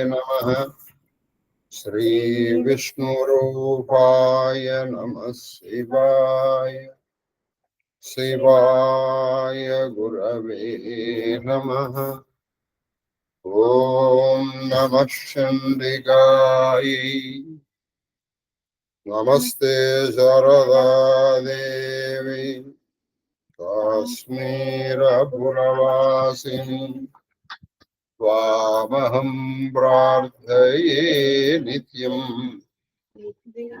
नमः। श्री विष्णुरूपाय नमः शिवाय। शिवाय गुरवे नमः। ओम नमः चंडिकाय। नमस्ते शारदा देवी काश्मीरपुरवासिनी त्वामहं प्रार्थये नित्यं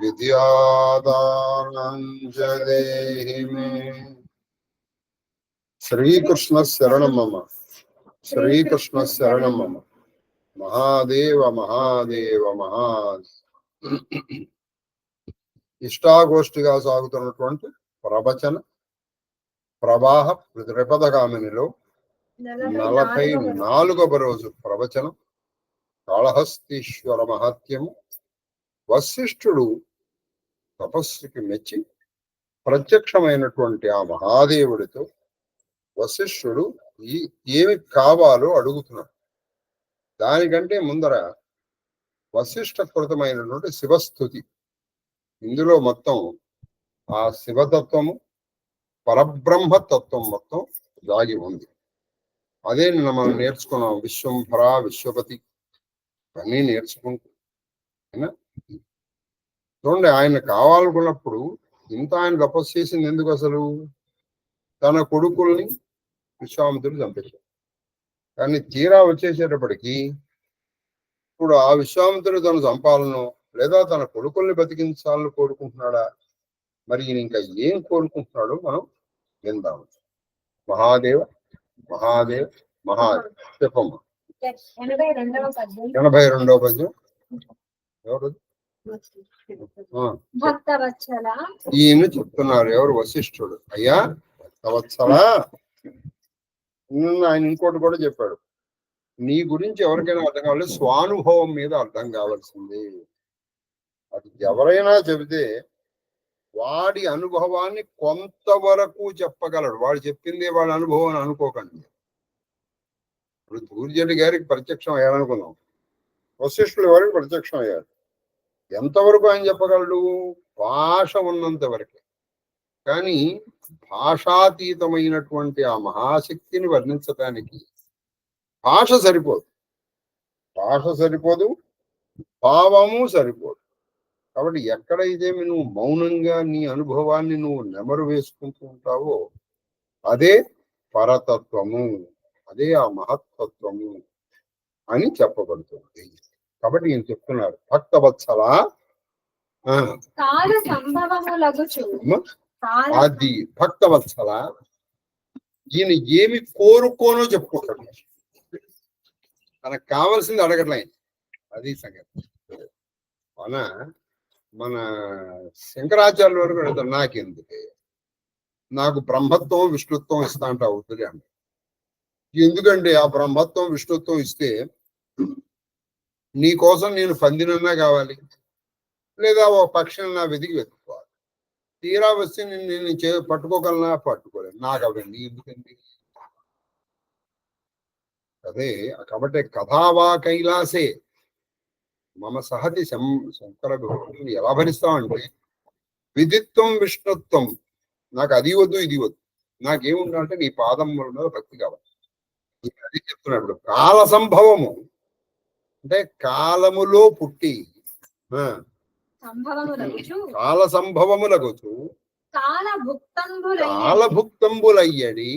विद्यादानं च देहि मे। श्रीकृष्ण शरणं मम। श्रीकृष्ण शरणं मम। महादेव महादेव महादेव। ఇష్టాగోష్ఠిగా సాగుతున్నటువంటి ప్రవచన ప్రవాహ త్రిపదగామినిలో 44వ రోజు ప్రవచనం కాళహస్తీశ్వర మహత్యము. వశిష్ఠుడు తపస్సుకి మెచ్చి ప్రత్యక్షమైనటువంటి ఆ మహాదేవుడితో వశిష్ఠుడు ఏమి కావాలో అడుగుతున్నాడు. దానికంటే ముందర వశిష్ఠకృతమైనటువంటి శివస్థుతి. ఇందులో మొత్తం ఆ శివతత్వము పరబ్రహ్మతత్వం మొత్తం దాగి ఉంది. అదే నిన్న మనం నేర్చుకున్నాం. విశ్వంభర విశ్వపతి అన్నీ నేర్చుకుంటూ చూడండి, ఆయన కావాలనుకున్నప్పుడు ఇంత ఆయన తపస్సు చేసింది ఎందుకు? అసలు తన కొడుకుల్ని విశ్వామిత్రుడు చంపేశాడు. కానీ తీరా వచ్చేసేటప్పటికి ఇప్పుడు ఆ విశ్వామిత్రుడు తను చంపాలనో లేదా తన కొడుకుల్ని బతికించాలని కోరుకుంటున్నాడా? మరి ఈయన ఇంకా ఏం కోరుకుంటున్నాడో మనం విందాము. మహాదేవ మహాదేవ మహాదేవ చెప్పమ్మ. 82వ పద్యం. ఎవరు? ఈయన చెప్తున్నారు. ఎవరు? వశిష్ఠుడు. అయ్యా భక్తవత్సల, ఆయన ఇంకోటి కూడా చెప్పాడు. నీ గురించి ఎవరికైనా అర్థం కావాలి, స్వానుభవం మీద అర్థం కావాల్సింది. అది ఎవరైనా చెబితే వాడి అనుభవాన్ని కొంతవరకు చెప్పగలడు. వాడు చెప్పిందే వాడి అనుభవం అని అనుకోకండి. ఇప్పుడు దూర్జటి గారికి ప్రత్యక్షం అయ్యారనుకుందాం, వశిష్ఠుల వారికి ప్రత్యక్షం అయ్యారు. ఎంతవరకు ఆయన చెప్పగలడు? భాష ఉన్నంత వరకే. కానీ భాషాతీతమైనటువంటి ఆ మహాశక్తిని వర్ణించటానికి భాష సరిపోదు. భాష సరిపోదు, భావము సరిపోదు. కాబట్టి ఎక్కడైతే నువ్వు మౌనంగా నీ అనుభవాన్ని నువ్వు నెమరు వేసుకుంటూ ఉంటావో అదే పరతత్వము, అదే ఆ మహత్తత్వము అని చెప్పబడుతుంది. కాబట్టి ఈయన చెప్తున్నారు, భక్తవత్సల అది భక్తవత్సల, ఈయన ఏమి కోరుకోనో చెప్పుకుంటాడు. తనకు కావాల్సింది అడగట్లే. అది సంగతి. మన శంకరాచార్యుల వరకు అడుగుతాడు, నాకెందుకే, నాకు బ్రహ్మత్వం విష్ణుత్వం ఇస్తా అంటే అవుతుంది అంట. ఎందుకంటే ఆ బ్రహ్మత్వం విష్ణుత్వం ఇస్తే నీ కోసం నేను పందినన్నా కావాలి, లేదా ఒక పక్షిని వెతికి వెతుక్కోవాలి. తీరా వస్తే నేను పట్టుకోగలనా? పట్టుకోలేను. నాకు అవన్నీ ఎందుకండి? అదే కాబట్టి కథావా కైలాసే మమ సహతి శంకర విభూతిని ఎలా భరిస్తామంటే, విదిత్వం విష్ణుత్వం, నాకు అది వద్దు ఇది వద్దు, నాకేముండాలంటే నీ పాదములలో భక్తి కావాలి. అది చెప్తున్నాడు. కాల సంభవము అంటే కాలములో పుట్టి కాల సంభవములగుచు కాలభుక్తంబులయ్యడి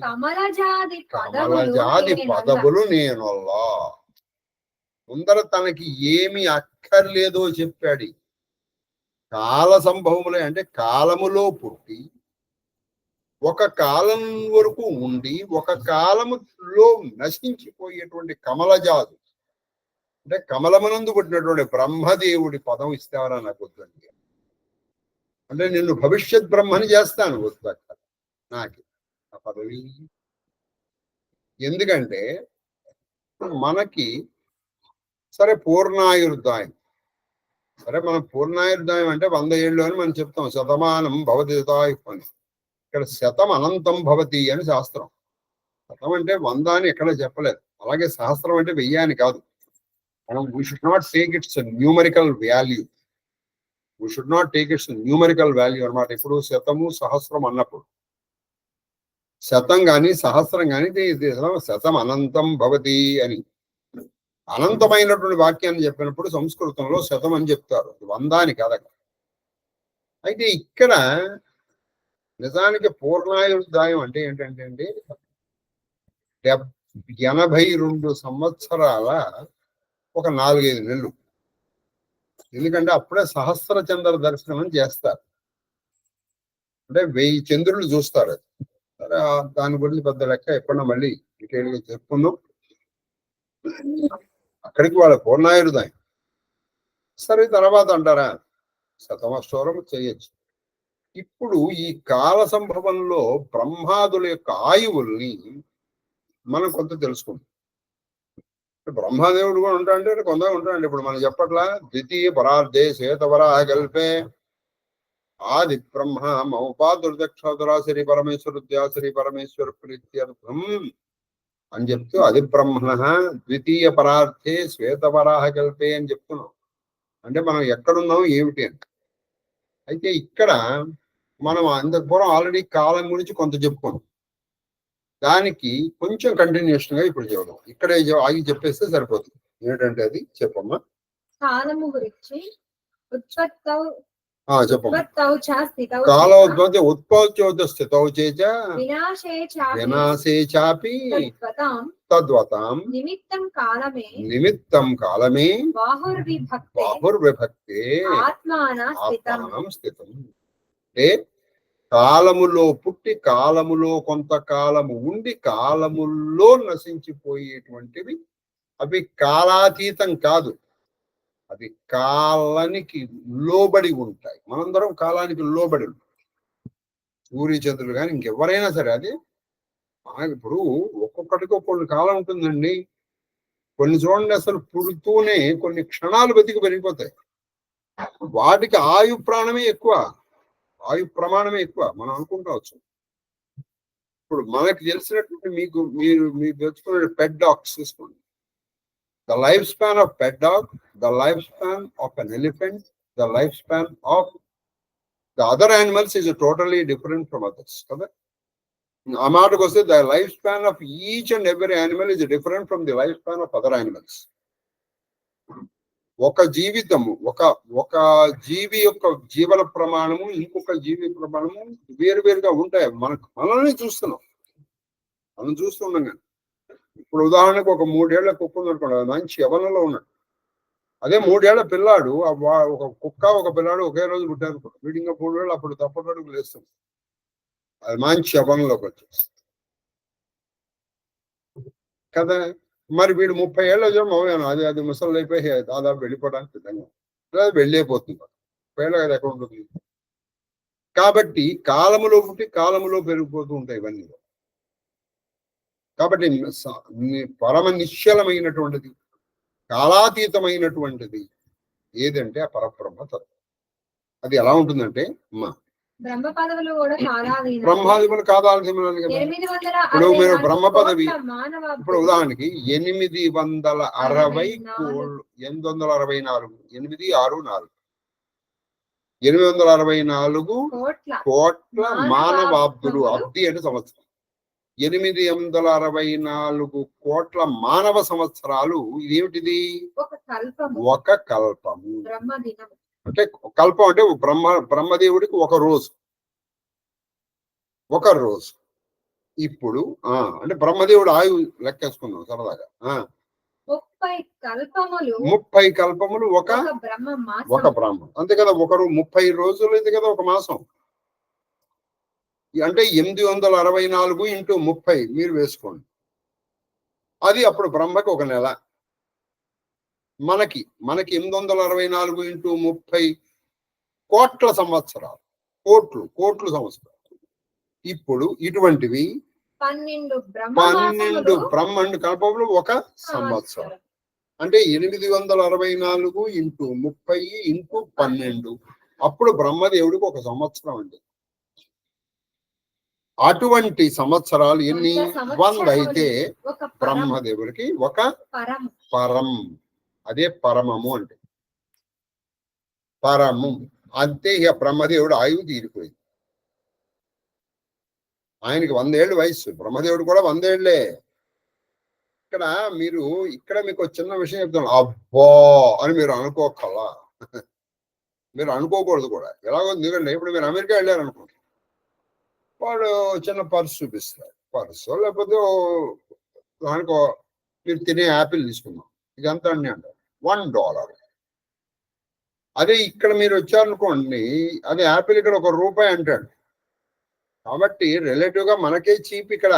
కమలజాతి పదవులు నేనొల్లా. ముందర తనకి ఏమి అక్కర్లేదో చెప్పాడు. కాల సంభవములే అంటే కాలములో పుట్టి ఒక కాలం వరకు ఉండి ఒక కాలములో నశించిపోయేటువంటి కమలజాతి అంటే కమలమునందు పుట్టినటువంటి బ్రహ్మదేవుడి పదం ఇస్తావరా నాకు వద్దండి. అంటే నిన్ను భవిష్యత్ బ్రహ్మని చేస్తాను, వద్దు అక్కడ నాకు ఆ పదవి. ఎందుకంటే మనకి సరే పూర్ణాయుర్దాయం, సరే మనం పూర్ణాయుర్దాయం అంటే 100 ఏళ్ళు అని మనం చెప్తాం. శతమానం భవతి శతాయు అని. ఇక్కడ శతం అనంతం భవతి అని శాస్త్రం. శతం అంటే 100 అని ఎక్కడ చెప్పలేదు. అలాగే సహస్రం అంటే 1000 అని కాదు. మనం we should not take its numerical value. We should not take its numerical value అనమాట. ఇప్పుడు శతము సహస్రం అన్నప్పుడు శతం గాని సహస్రం గాని శతం అనంతం భవతి అని అనంతమైనటువంటి వాక్యాన్ని చెప్పినప్పుడు సంస్కృతంలో శతం అని చెప్తారు, 100 అని కాదట. అయితే ఇక్కడ నిజానికి పూర్ణాయుర్దాయం అంటే ఏంటంటే అండి 82 సంవత్సరాల ఒక 4-5 నెలలు. ఎందుకంటే అప్పుడే సహస్ర చంద్ర దర్శనం చేస్తారు, అంటే 1000 చంద్రులు చూస్తారు. సరే దాని గురించి పెద్ద లెక్క ఎప్పుడన్నా మళ్ళీ డీటెయిల్ గా చెప్పుకుందాం. అక్కడికి వాళ్ళ పూర్ణాయుర్దాయం. సరే తర్వాత అంటారా శతమస్తోరం చేయొచ్చు. ఇప్పుడు ఈ కాల సంభవంలో బ్రహ్మాదుల యొక్క ఆయువుల్ని మనం కొంత తెలుసుకుంటాం. బ్రహ్మదేవుడు కూడా ఉంటాడంటే కొంత ఉంటాడండి. ఇప్పుడు మనం చెప్పట్లా ద్వితీయ పరార్ధే శ్వేతవరాహ కల్పే ఆది బ్రహ్మ మౌపాదుర్దక్షరాశ్రీ పరమేశ్వరుద్యాశ్రీ పరమేశ్వర ప్రీత్యర్థం అని చెప్తూ అది బ్రహ్మణ ద్వితీయ పరార్థే శ్వేతవరాహ కల్పే అని చెప్తున్నాం. అంటే మనం ఎక్కడున్నాం ఏమిటి అని. అయితే ఇక్కడ మనం అంతకు పూర్వం ఆల్రెడీ కాలం గురించి కొంత చెప్పుకున్నాం, దానికి కొంచెం కంటిన్యూషన్ గా ఇప్పుడు చెబుదాం. ఇక్కడే ఆగి చెప్పేస్తే సరిపోతుంది. ఏంటంటే అది చెప్పమ్మా. కాలము గురించి చెప్పమ్మా. కాలోద్భవతి ఉత్పత్తి స్థితౌ చేచ వినాశే చాపి తద్వతాం నిమిత్తం కాలమే బాహుర్విభక్తే ఆత్మానం స్థితం. అంటే కాలములో పుట్టి కాలములో కొంతకాలము ఉండి కాలములో నశించిపోయేటువంటివి అవి కాలాతీతం కాదు, అది కాలానికి లోబడి ఉంటాయి. మనందరం కాలానికి లోబడి ఉంటాం. సూర్య చంద్రులు కానీ ఇంకెవరైనా సరే అది ఇప్పుడు ఒక్కొక్కటికి ఒక్కొక్క కాలం ఉంటుందండి. కొన్ని చూడండి అసలు పుడుతూనే కొన్ని క్షణాలు బతికి పెరిగిపోతాయి. వాటికి ఆయు ప్రాణమే ఎక్కువ, ఆయు ప్రమాణమే ఎక్కువ మనం అనుకుంటావచ్చు. ఇప్పుడు మనకు తెలిసినటువంటి మీరు తెలుసుకునే పెట్ డాగ్స్ తీసుకోండి. The lifespan of pet dog, the lifespan of an elephant, the lifespan of the other animals is totally different from others. Kada? ఆ మాటకు వస్తే the lifespan of each and every animal is different from the lifespan of other animals. ఒక జీవితము ఒక జీవి యొక్క జీవన ప్రమాణము ఇంకొక జీవి ప్రమాణము వేరువేరుగా ఉంటాయి. మనల్ని చూస్తున్నాం, మనం చూస్తున్నాం. కానీ ఇప్పుడు ఉదాహరణకు ఒక 3 ఏళ్ల కుక్క ఉందనుకోండి, మంచి యవనంలో ఉన్నాడు. అదే 3 ఏళ్ల పిల్లాడు, ఒక కుక్క ఒక పిల్లాడు ఒకే రోజు పుట్టారు, వీడింగా 3 ఏళ్ళు అప్పుడు తప్పటడుగు లేస్తుంది, అది మంచి యవనంలోకి వచ్చేసి కదా. మరి వీడు 30 ఏళ్ళ మౌయాను అది ముసలు అయిపోయి దాదాపు వెళ్ళిపోవడానికి సిద్ధంగా వెళ్ళిపోతుంది. 30 ఏళ్ళ కదా ఎక్కడ ఉంటుంది. కాబట్టి కాలములో పుట్టి కాలములో పెరిగిపోతూ ఉంటాయి ఇవన్నీ. కాబట్టి పరమ నిశ్చలమైనటువంటిది కాలాతీతమైనటువంటిది ఏదంటే ఆ పరబ్రహ్మ తత్వం. అది ఎలా ఉంటుందంటే బ్రహ్మాదిములు కాదాధీనులు కదా. ఇప్పుడు మీరు బ్రహ్మ పదవి ఇప్పుడు ఉదాహరణకి 860 కోళ్ళు 864 8 6 4 864 కోట్ల మానవాబ్దులు. అబ్ది అంటే సంవత్సరం. 864 కోట్ల మానవ సంవత్సరాలు. ఇదేమిటిది? ఒక కల్పము. అంటే కల్పం అంటే బ్రహ్మదేవుడికి ఒక రోజు. ఇప్పుడు అంటే బ్రహ్మదేవుడు ఆయువు లెక్కేసుకున్నాం సరదాగా. 30 కల్పములు ఒక బ్రహ్మం. అంతే కదా. 30 రోజులు ఇది కదా ఒక మాసం. అంటే 864 ఇంటూ 30 మీరు వేసుకోండి. అది అప్పుడు బ్రహ్మకి ఒక నెల. మనకి 864 ఇంటూ 30 కోట్ల సంవత్సరాలు. కోట్లు సంవత్సరాలు. ఇప్పుడు ఇటువంటివి 12 బ్రహ్మాండ కల్పములు ఒక సంవత్సరం. అంటే 864 ఇంటూ 30 ఇంటూ 12 అప్పుడు బ్రహ్మదేవుడికి ఒక సంవత్సరం అండి. అటువంటి సంవత్సరాలు ఎన్ని? 100 అయితే బ్రహ్మదేవుడికి ఒక పరం. అదే పరమము అంటే. పరము అంతే. ఇక బ్రహ్మదేవుడు ఆయువు తీరిపోయింది. ఆయనకి 100 ఏళ్ళు వయస్సు, బ్రహ్మదేవుడు కూడా 100 ఏళ్లే. ఇక్కడ మీకు చిన్న విషయం చెప్తాను. అబ్బో అని మీరు అనుకోకల్లా, మీరు అనుకోకూడదు కూడా. ఎలాగో ఎందుకంటే ఇప్పుడు మీరు అమెరికా వెళ్ళారనుకోండి, వాడు చిన్న పర్సు చూపిస్తారు. పర్సు లేకపోతే దానికో మీరు తినే యాపిల్ తీసుకున్నాం, ఇదంతా అన్ని అంటారు $1. అదే ఇక్కడ మీరు వచ్చారనుకోండి, అదే యాపిల్ ఇక్కడ ₹1 అంటాడు. కాబట్టి రిలేటివ్ గా మనకే చీప్ ఇక్కడ.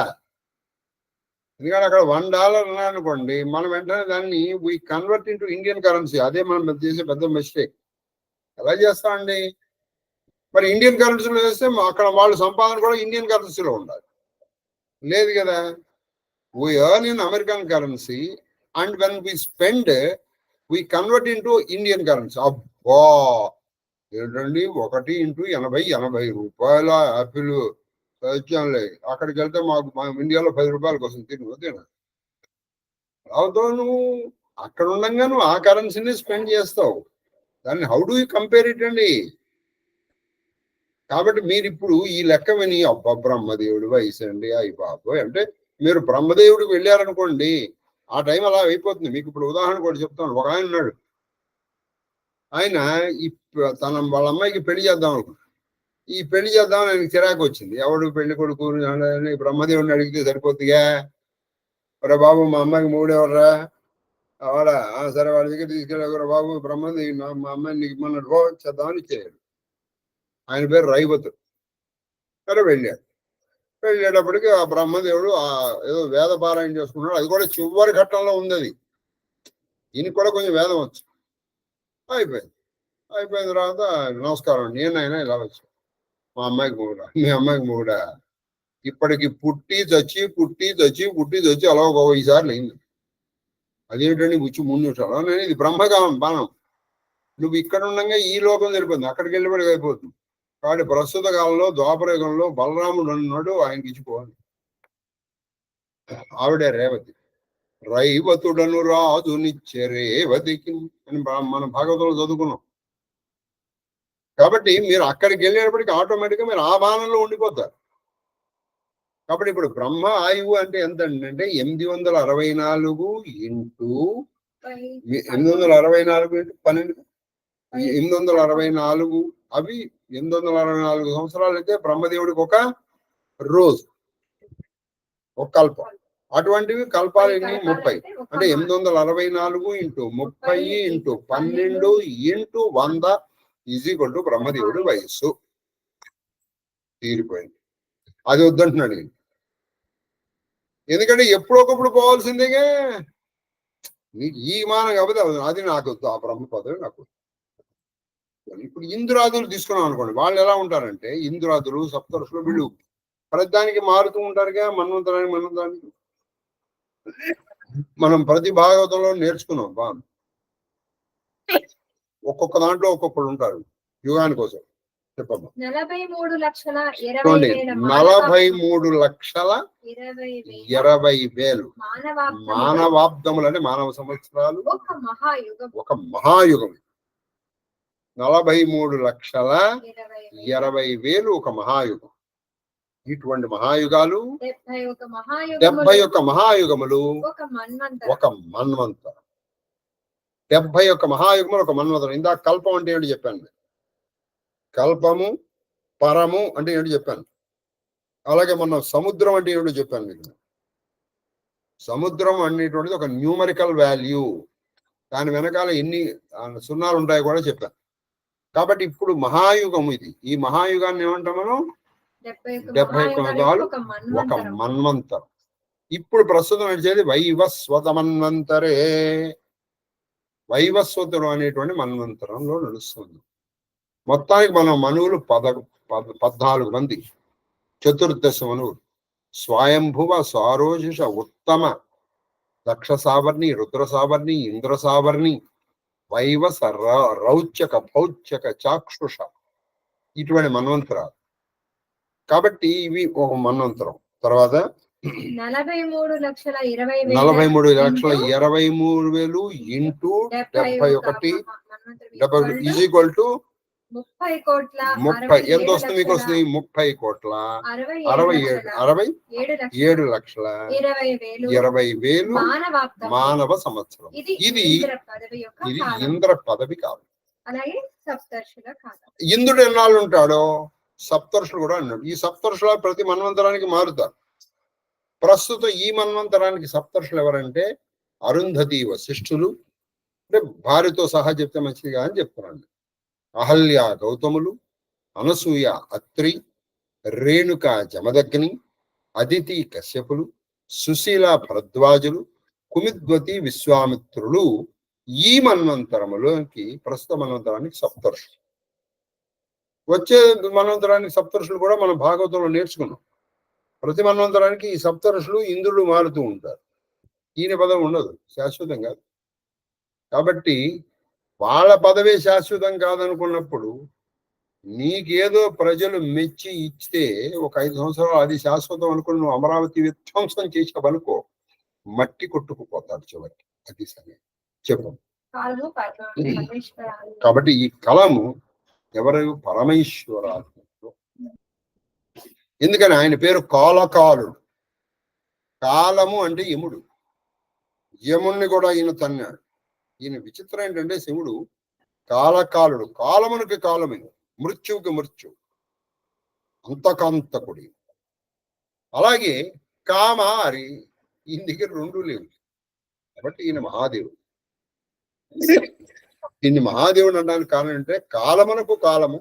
ఎందుకంటే అక్కడ $1 అన్నారనుకోండి, మనం వెంటనే దాన్ని we convert into Indian currency. అదే మనం చేసే పెద్ద మిస్టేక్. ఎలా చేస్తామండి? మరి ఇండియన్ కరెన్సీలో చేస్తే అక్కడ వాళ్ళు సంపాదన కూడా ఇండియన్ కరెన్సీలో ఉండాలి. లేదు కదా. we earn in American currency and when we spend we convert into Indian currency. అబ్బా ఏంటండి, 1 × 80 యాపిల్ వచ్చానులే. అక్కడికి వెళ్తే మా ఇండియాలో ₹10 కోసం తిన అవుతావు. నువ్వు అక్కడ ఉండగా నువ్వు ఆ కరెన్సీని స్పెండ్ చేస్తావు. దాన్ని how do you compare it అండి? కాబట్టి మీరు ఇప్పుడు ఈ లెక్క విని అబ్బా బ్రహ్మదేవుడు వయసు అండి అయ్యి బాబోయ్ అంటే, మీరు బ్రహ్మదేవుడికి వెళ్ళారనుకోండి, ఆ టైం అలా అయిపోతుంది. మీకు ఇప్పుడు ఉదాహరణ కూడా చెప్తాను. ఒక ఆయన ఉన్నాడు, ఆయన వాళ్ళ అమ్మాయికి పెళ్లి చేద్దాం అనుకున్నాడు. ఈ పెళ్లి చేద్దామని ఆయనకి చిరాకు వచ్చింది. ఎవడు పెళ్లి కొడుకు బ్రహ్మదేవుడిని అడిగితే సరిపోతుందిగా. ఒరే బాబు మా అమ్మాయికి మూడెవర్రా వాడా, సరే వాళ్ళ దగ్గర తీసుకెళ్ళారు బాబు, బ్రహ్మదేవి మా అమ్మాయిని నీకు ఇమ్మన్నాడు, చేద్దామని ఇచ్చేయాడు. ఆయన పేరు రైవతుడు. సరే వెళ్ళాడు. వెళ్ళేటప్పటికి ఆ బ్రహ్మదేవుడు ఏదో వేద పారాయణ చేసుకున్నాడు. అది కూడా చివరి ఘట్టంలో ఉంది. అది ఈయనకి కూడా కొంచెం వేదం వచ్చు. అయిపోయిన తర్వాత నమస్కారం, నేనైనా ఇలా వచ్చాను, మా అమ్మాయికి మూడా. మీ అమ్మాయికి మూడా? ఇప్పటికి పుట్టి చచ్చి అలా ఒక 5 సార్లు అయింది. అదేంటండి బుచ్చి 3 నిమిషాలు? నేను ఇది బాణం. నువ్వు ఇక్కడ ఉండగా ఈ లోకం తెలిపోతుంది, అక్కడికి వెళ్ళిపడికి అయిపోతుంది. కాబట్టి ప్రస్తుత కాలంలో ద్వాపరయుగంలో బలరాముడు అన్నాడు, ఆయనకి ఇచ్చిపోవాలి. ఆవిడే రేవతి. రైవతుడను రాజునిచ్చే రేవతికి అని మన భాగవతంలో చదువుకున్నాం. కాబట్టి మీరు అక్కడికి వెళ్ళేటప్పటికి ఆటోమేటిక్గా మీరు ఆ బాణంలో ఉండిపోతారు. కాబట్టి ఇప్పుడు బ్రహ్మ ఆయువు అంటే ఎంత అంటే 864 ఇంటూ 12 864. అవి 864 సంవత్సరాలు అయితే బ్రహ్మదేవుడికి ఒక రోజు, ఒక కల్పం. అటువంటివి కల్పాలు ఎన్ని? 30. అంటే 864 ఇంటూ 30 ఇంటూ 12 ఇంటూ 100 = బ్రహ్మదేవుడి వయస్సు. తీరిపోయింది. అది వద్దంటున్నాడు. ఎందుకంటే ఎప్పుడొకప్పుడు పోవాల్సిందేగా. నీకు ఈ మానం కాకపోతే అది నాకు వద్దు, ఆ బ్రహ్మ పదవి నాకు. ఇప్పుడు ఇంద్రాదులు తీసుకున్నాం అనుకోండి, వాళ్ళు ఎలా ఉంటారంటే, ఇంద్రాదులు సప్తర్షులు వీళ్ళు ప్రతిదానికి మారుతూ ఉంటారుగా. మన్వంతరానికి మనం ప్రతి భాగవతంలో నేర్చుకున్నాం. బాగా ఒక్కొక్క దాంట్లో ఒక్కొక్కరు ఉంటారు యుగాని కోసం. చెప్పమ్మా. 43,20,000 మానవాబ్దములు అంటే మానవ సంవత్సరాలు. ఒక మహాయుగం. 43,20,000 ఒక మహాయుగం. ఇటువంటి మహాయుగాలు 71 మహాయుగములు ఒక మన్వంతరం. 71 మహాయుగములు ఒక మన్వంతరం. ఇందాక కల్పం అంటే ఏంటి చెప్పాను. కల్పము పరము అంటే ఏంటి చెప్పాను. అలాగే మొన్న సముద్రం అంటే ఏంటో చెప్పాను మీకు. సముద్రం అనేటువంటిది ఒక న్యూమరికల్ వాల్యూ. దాని వెనకాల ఎన్ని సున్నాలు ఉంటాయో కూడా చెప్పాను. కాబట్టి ఇప్పుడు మహాయుగం ఇది. ఈ మహాయుగాన్ని ఏమంటాం మనం? 71 యుగాలు ఒక మన్వంతరం. ఇప్పుడు ప్రస్తుతం నడిచేది వైవస్వత మన్వంతరే. వైవస్వతుడు అనేటువంటి మన్వంతరంలో నడుస్తుంది. మొత్తానికి మన మనువులు 14 మంది. చతుర్దశ మనువులు. స్వయంభువ, సారోజిష, ఉత్తమ, దక్ష సావర్ణి, రుద్ర సావర్ణి, ఇంద్ర సావర్ణి, వైవస, రౌచక, పౌచక, చాక్షుష, ఇటువంటి మన్వంతరాలు. కాబట్టి ఇవి ఒక మన్వంతరం. తర్వాత 43,20,000 43,20,000 ఇంటూ 71 ఈజ్ ఈక్వల్ టు 30 కోట్ల 30. ఎంత వస్తుంది మీకు? వస్తుంది 30 కోట్ల 67 లక్షల 20,000 మానవ సంవత్సరం. ఇది ఇంద్ర పదవి కాదు. అలాగే సప్తర్షుల కాలం. ఇంద్రుడు ఎన్నాళ్ళు ఉంటాడో సప్తర్షులు కూడా అన్నాడు. ఈ సప్తర్షుల ప్రతి మన్వంతరానికి మారుతారు. ప్రస్తుతం ఈ మన్వంతరానికి సప్తర్షులు ఎవరంటే అరుంధతి వశిష్ఠులు, అంటే భార్యతో సహా చెప్తే మంచిదిగా అని చెప్తున్నాను. అహల్య గౌతములు, అనసూయ అత్రి, రేణుక జమదగ్ని, అదితి కశ్యపులు, సుశీల భరద్వాజులు, కుమిద్వతి విశ్వామిత్రులు ఈ మన్వంతరములోకి ప్రస్తుత మన్వంతరానికి సప్తర్షులు. వచ్చే మన్వంతరానికి సప్తర్షులు కూడా మనం భాగవతంలో నేర్చుకున్నాం. ప్రతి మన్వంతరానికి ఈ సప్తర్షులు ఇంద్రుడు మారుతూ ఉంటారు. ఈయన పదవి ఉండదు, శాశ్వతం కాదు. కాబట్టి వాళ్ళ పదవే శాశ్వతం కాదనుకున్నప్పుడు నీకేదో ప్రజలు మెచ్చి ఇస్తే ఒక 5 సంవత్సరాలు అది శాశ్వతం అనుకుని నువ్వు అమరావతి విధ్వంసం చేసావనుకో, మట్టి కొట్టుకుపోతాడు చివరికి. అది సరే చెప్పు. కాబట్టి ఈ కలము ఎవరు? పరమేశ్వరాలు. ఎందుకని ఆయన పేరు కాలకాలుడు. కాలము అంటే యముడు. యముణ్ణి కూడా ఈయన తన్నాడు. ఈయన విచిత్రం ఏంటంటే శివుడు కాలకాలుడు. కాలమునికి కాలమే, మృత్యువుకి మృత్యు, అంతకాంతకుడి. అలాగే కామారి, ఈయన దగ్గర 2 లేవు. కాబట్టి ఈయన మహాదేవుడు. ఈయన మహాదేవుడు అనడానికి కారణం అంటే కాలమునకు కాలము,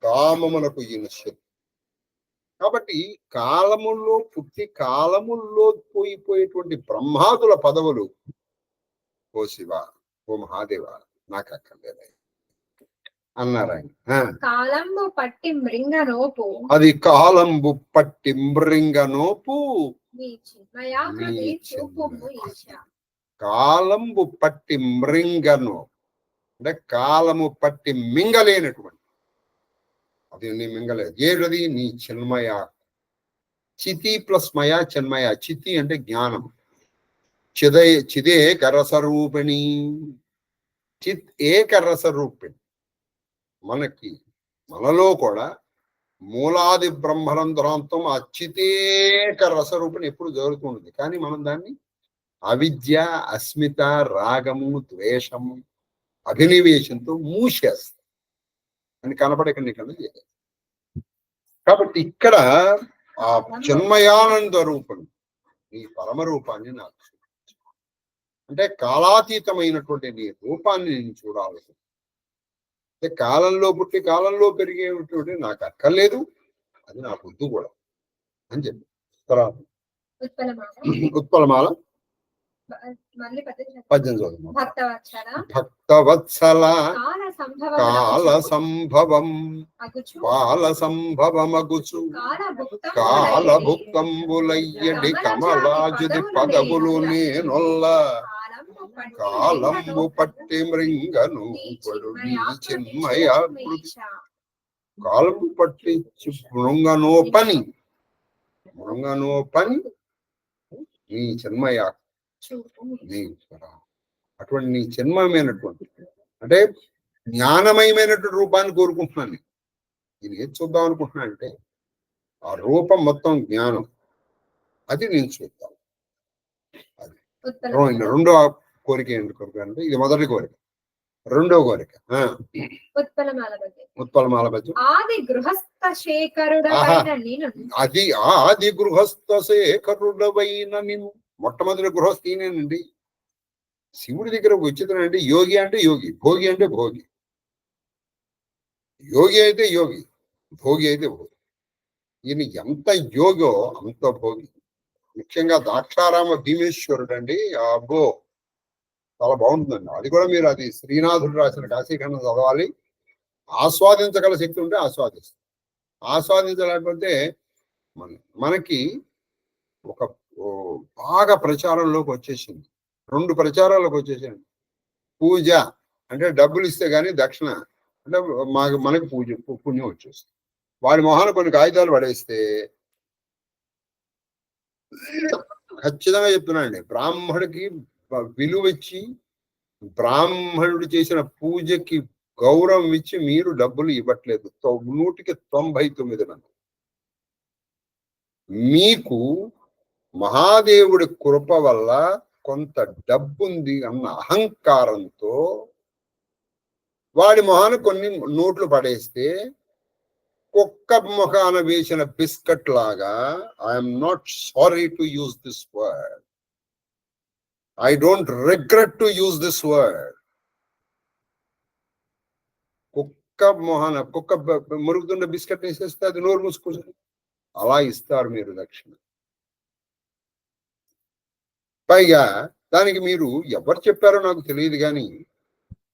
కామమునకు ఈయన శక్తి. కాబట్టి కాలముల్లో పుట్టి కాలముల్లో పోయిపోయేటువంటి బ్రహ్మాదుల పదవులు ఓ శివ, ఓ మహాదేవ నాకు అక్కర్లేదు అన్నారు ఆయన. కాలంబు పట్టి మృంగనోపు, అది కాలంబు పట్టి మృంగనోపు, కాలంబు పట్టి మృంగను అంటే కాలము పట్టి మింగలేనటువంటి, అది నీ మింగలేదు. ఏది? నీ చిన్మయ. చితి ప్లస్ మయ చిన్మయ. చితి అంటే జ్ఞానం. చిదేక రసరూపిణి. చిత్ ఏక రసరూపిణి. మనలో కూడా మూలాది బ్రహ్మరంధ్రాంతం ఆ చితేక రసరూపిణి ఎప్పుడు జరుగుతుంది. కానీ మనం దాన్ని అవిద్య, అస్మిత, రాగము, ద్వేషము, అభినివేశంతో మూసేస్తాం. అని కనపడకండి కన్నా చేయాలి. కాబట్టి ఇక్కడ ఆ చిన్మయానంద రూపం, నీ పరమ రూపాన్ని నాకు చూపించు. అంటే కాలాతీతమైనటువంటి నీ రూపాన్ని నేను చూడాలి. అంటే కాలంలో పుట్టి కాలంలో పెరిగేటువంటి నాకు అక్కర్లేదు, అది నా బుద్ధి కూడా అని చెప్పి. తర్వాత ఉత్పలమాల 18. భక్తవత్సల కాల సంభవం పాల సంభవమగుచు కాలభుక్తంబులయ్యడి కమలాజుది పదవులు నేనొల్ల కాలంబు పట్టి మృంగను పడు నీ చిన్మయ. కాలంబు పట్టి మృంగనో పని నీ చిన్మయ. అటువంటి నీ చిన్మయమైనటువంటి అంటే జ్ఞానమయమైనటువంటి రూపాన్ని కోరుకుంటున్నాను. నేను ఏది చూద్దాం అనుకుంటున్నా అంటే ఆ రూపం మొత్తం జ్ఞానం, అది నేను చూద్దాం. అది రెండో కోరిక ఏంటి? కోరిక అంటే ఇది మొదటి కోరిక. రెండో కోరిక ఉత్పలమాల పద్యం. అది ఆది గృహస్థ శేఖరుడవైన నిన్ను. మొట్టమొదటి గృహస్థీనేనండి. శివుడి దగ్గర ఒక విచిత్రం అంటే యోగి అంటే యోగి, భోగి అంటే భోగి. యోగి అయితే యోగి, భోగి అయితే భోగి. ఈయన ఎంత యోగో అంత భోగి. ముఖ్యంగా ద్రాక్షారామ భీమేశ్వరుడు అండి, అబ్బో చాలా బాగుంటుందండి. అది కూడా మీరు అది శ్రీనాథుడు రాసిన కాశీఖండం చదవాలి. ఆస్వాదించగల శక్తి ఉంటే ఆస్వాదిస్తాం. ఆస్వాదించలేకపోతే మనకి ఒక బాగా ప్రచారంలోకి వచ్చేసింది. 2 ప్రచారాలకు వచ్చేసింది. పూజ అంటే డబ్బులు ఇస్తే గానీ దక్షిణ అంటే మనకి పుణ్యం వచ్చేస్తుంది. వాడి మొహాన కొన్ని కాగితాలు పడేస్తే ఖచ్చితంగా చెప్తున్నానండి. బ్రాహ్మడికి విలువ ఇచ్చి బ్రాహ్మణుడు చేసిన పూజకి గౌరవం ఇచ్చి మీరు డబ్బులు ఇవ్వట్లేదు. 99% మీకు మహాదేవుడి కృప వల్ల కొంత డబ్బుంది అన్న అహంకారంతో వాడి మొహాన కొన్ని నోట్లు పడేస్తే కుక్క మొహాన వేసిన బిస్కెట్ లాగా I'm not sorry to use this word, I don't regret to use this word. కుక్క మొహాన కుక్క మురుగుతున్న బిస్కెట్ వేసేస్తే అది నోరు మూసుకుంటుంది. అలా ఇస్తారు మీరు దక్షిణ. పైగా దానికి మీరు ఎవరు చెప్పారో నాకు తెలియదు కానీ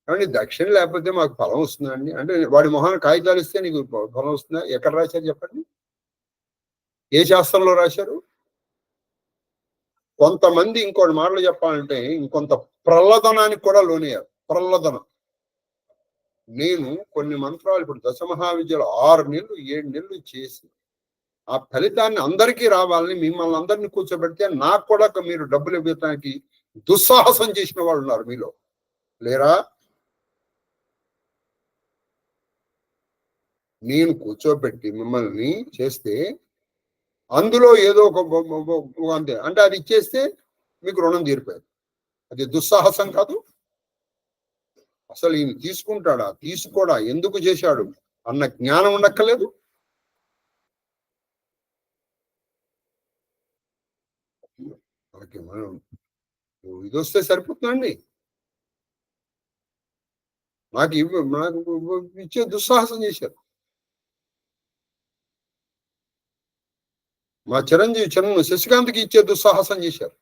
కానీ దక్షిణ లేకపోతే మాకు ఫలం వస్తుందండి అంటే వాడి మొహాన కాగితాలు ఇస్తే నీకు ఫలం వస్తుందా? ఎక్కడ రాశారు చెప్పండి? ఏ శాస్త్రంలో రాశారు? కొంతమంది ఇంకోటి మాటలు చెప్పాలంటే ఇంకొంత ప్రల్లదనానికి కూడా లోనయ్యారు. ప్రల్లదనం. నేను కొన్ని మంత్రాలు ఇప్పుడు దశమహావిద్యలు 6 నెలలు 7 నెలలు చేసి ఆ ఫలితాన్ని అందరికీ రావాలని మిమ్మల్ని అందరినీ కూర్చోబెడితే నాకు కూడా మీరు డబ్బులు ఇవ్వడానికి దుస్సాహసం చేసిన వాళ్ళు ఉన్నారు మీలో, లేరా? నేను కూర్చోబెట్టి మిమ్మల్ని చేస్తే అందులో ఏదో ఒక అంతే అంటే అది ఇచ్చేస్తే మీకు రుణం తీరిపోయింది. అది దుస్సాహసం కాదు. అసలు ఈయన తీసుకుంటాడా తీసుకోడా ఎందుకు చేశాడు అన్న జ్ఞానం ఉండక్కర్లేదు. మనకి మనం ఇది వస్తే సరిపోతుందండి. నాకు ఇచ్చే దుస్సాహసం చేశారు. మా చిరంజీవి శశికాంత్కి ఇచ్చే దుస్సాహసం చేశారు.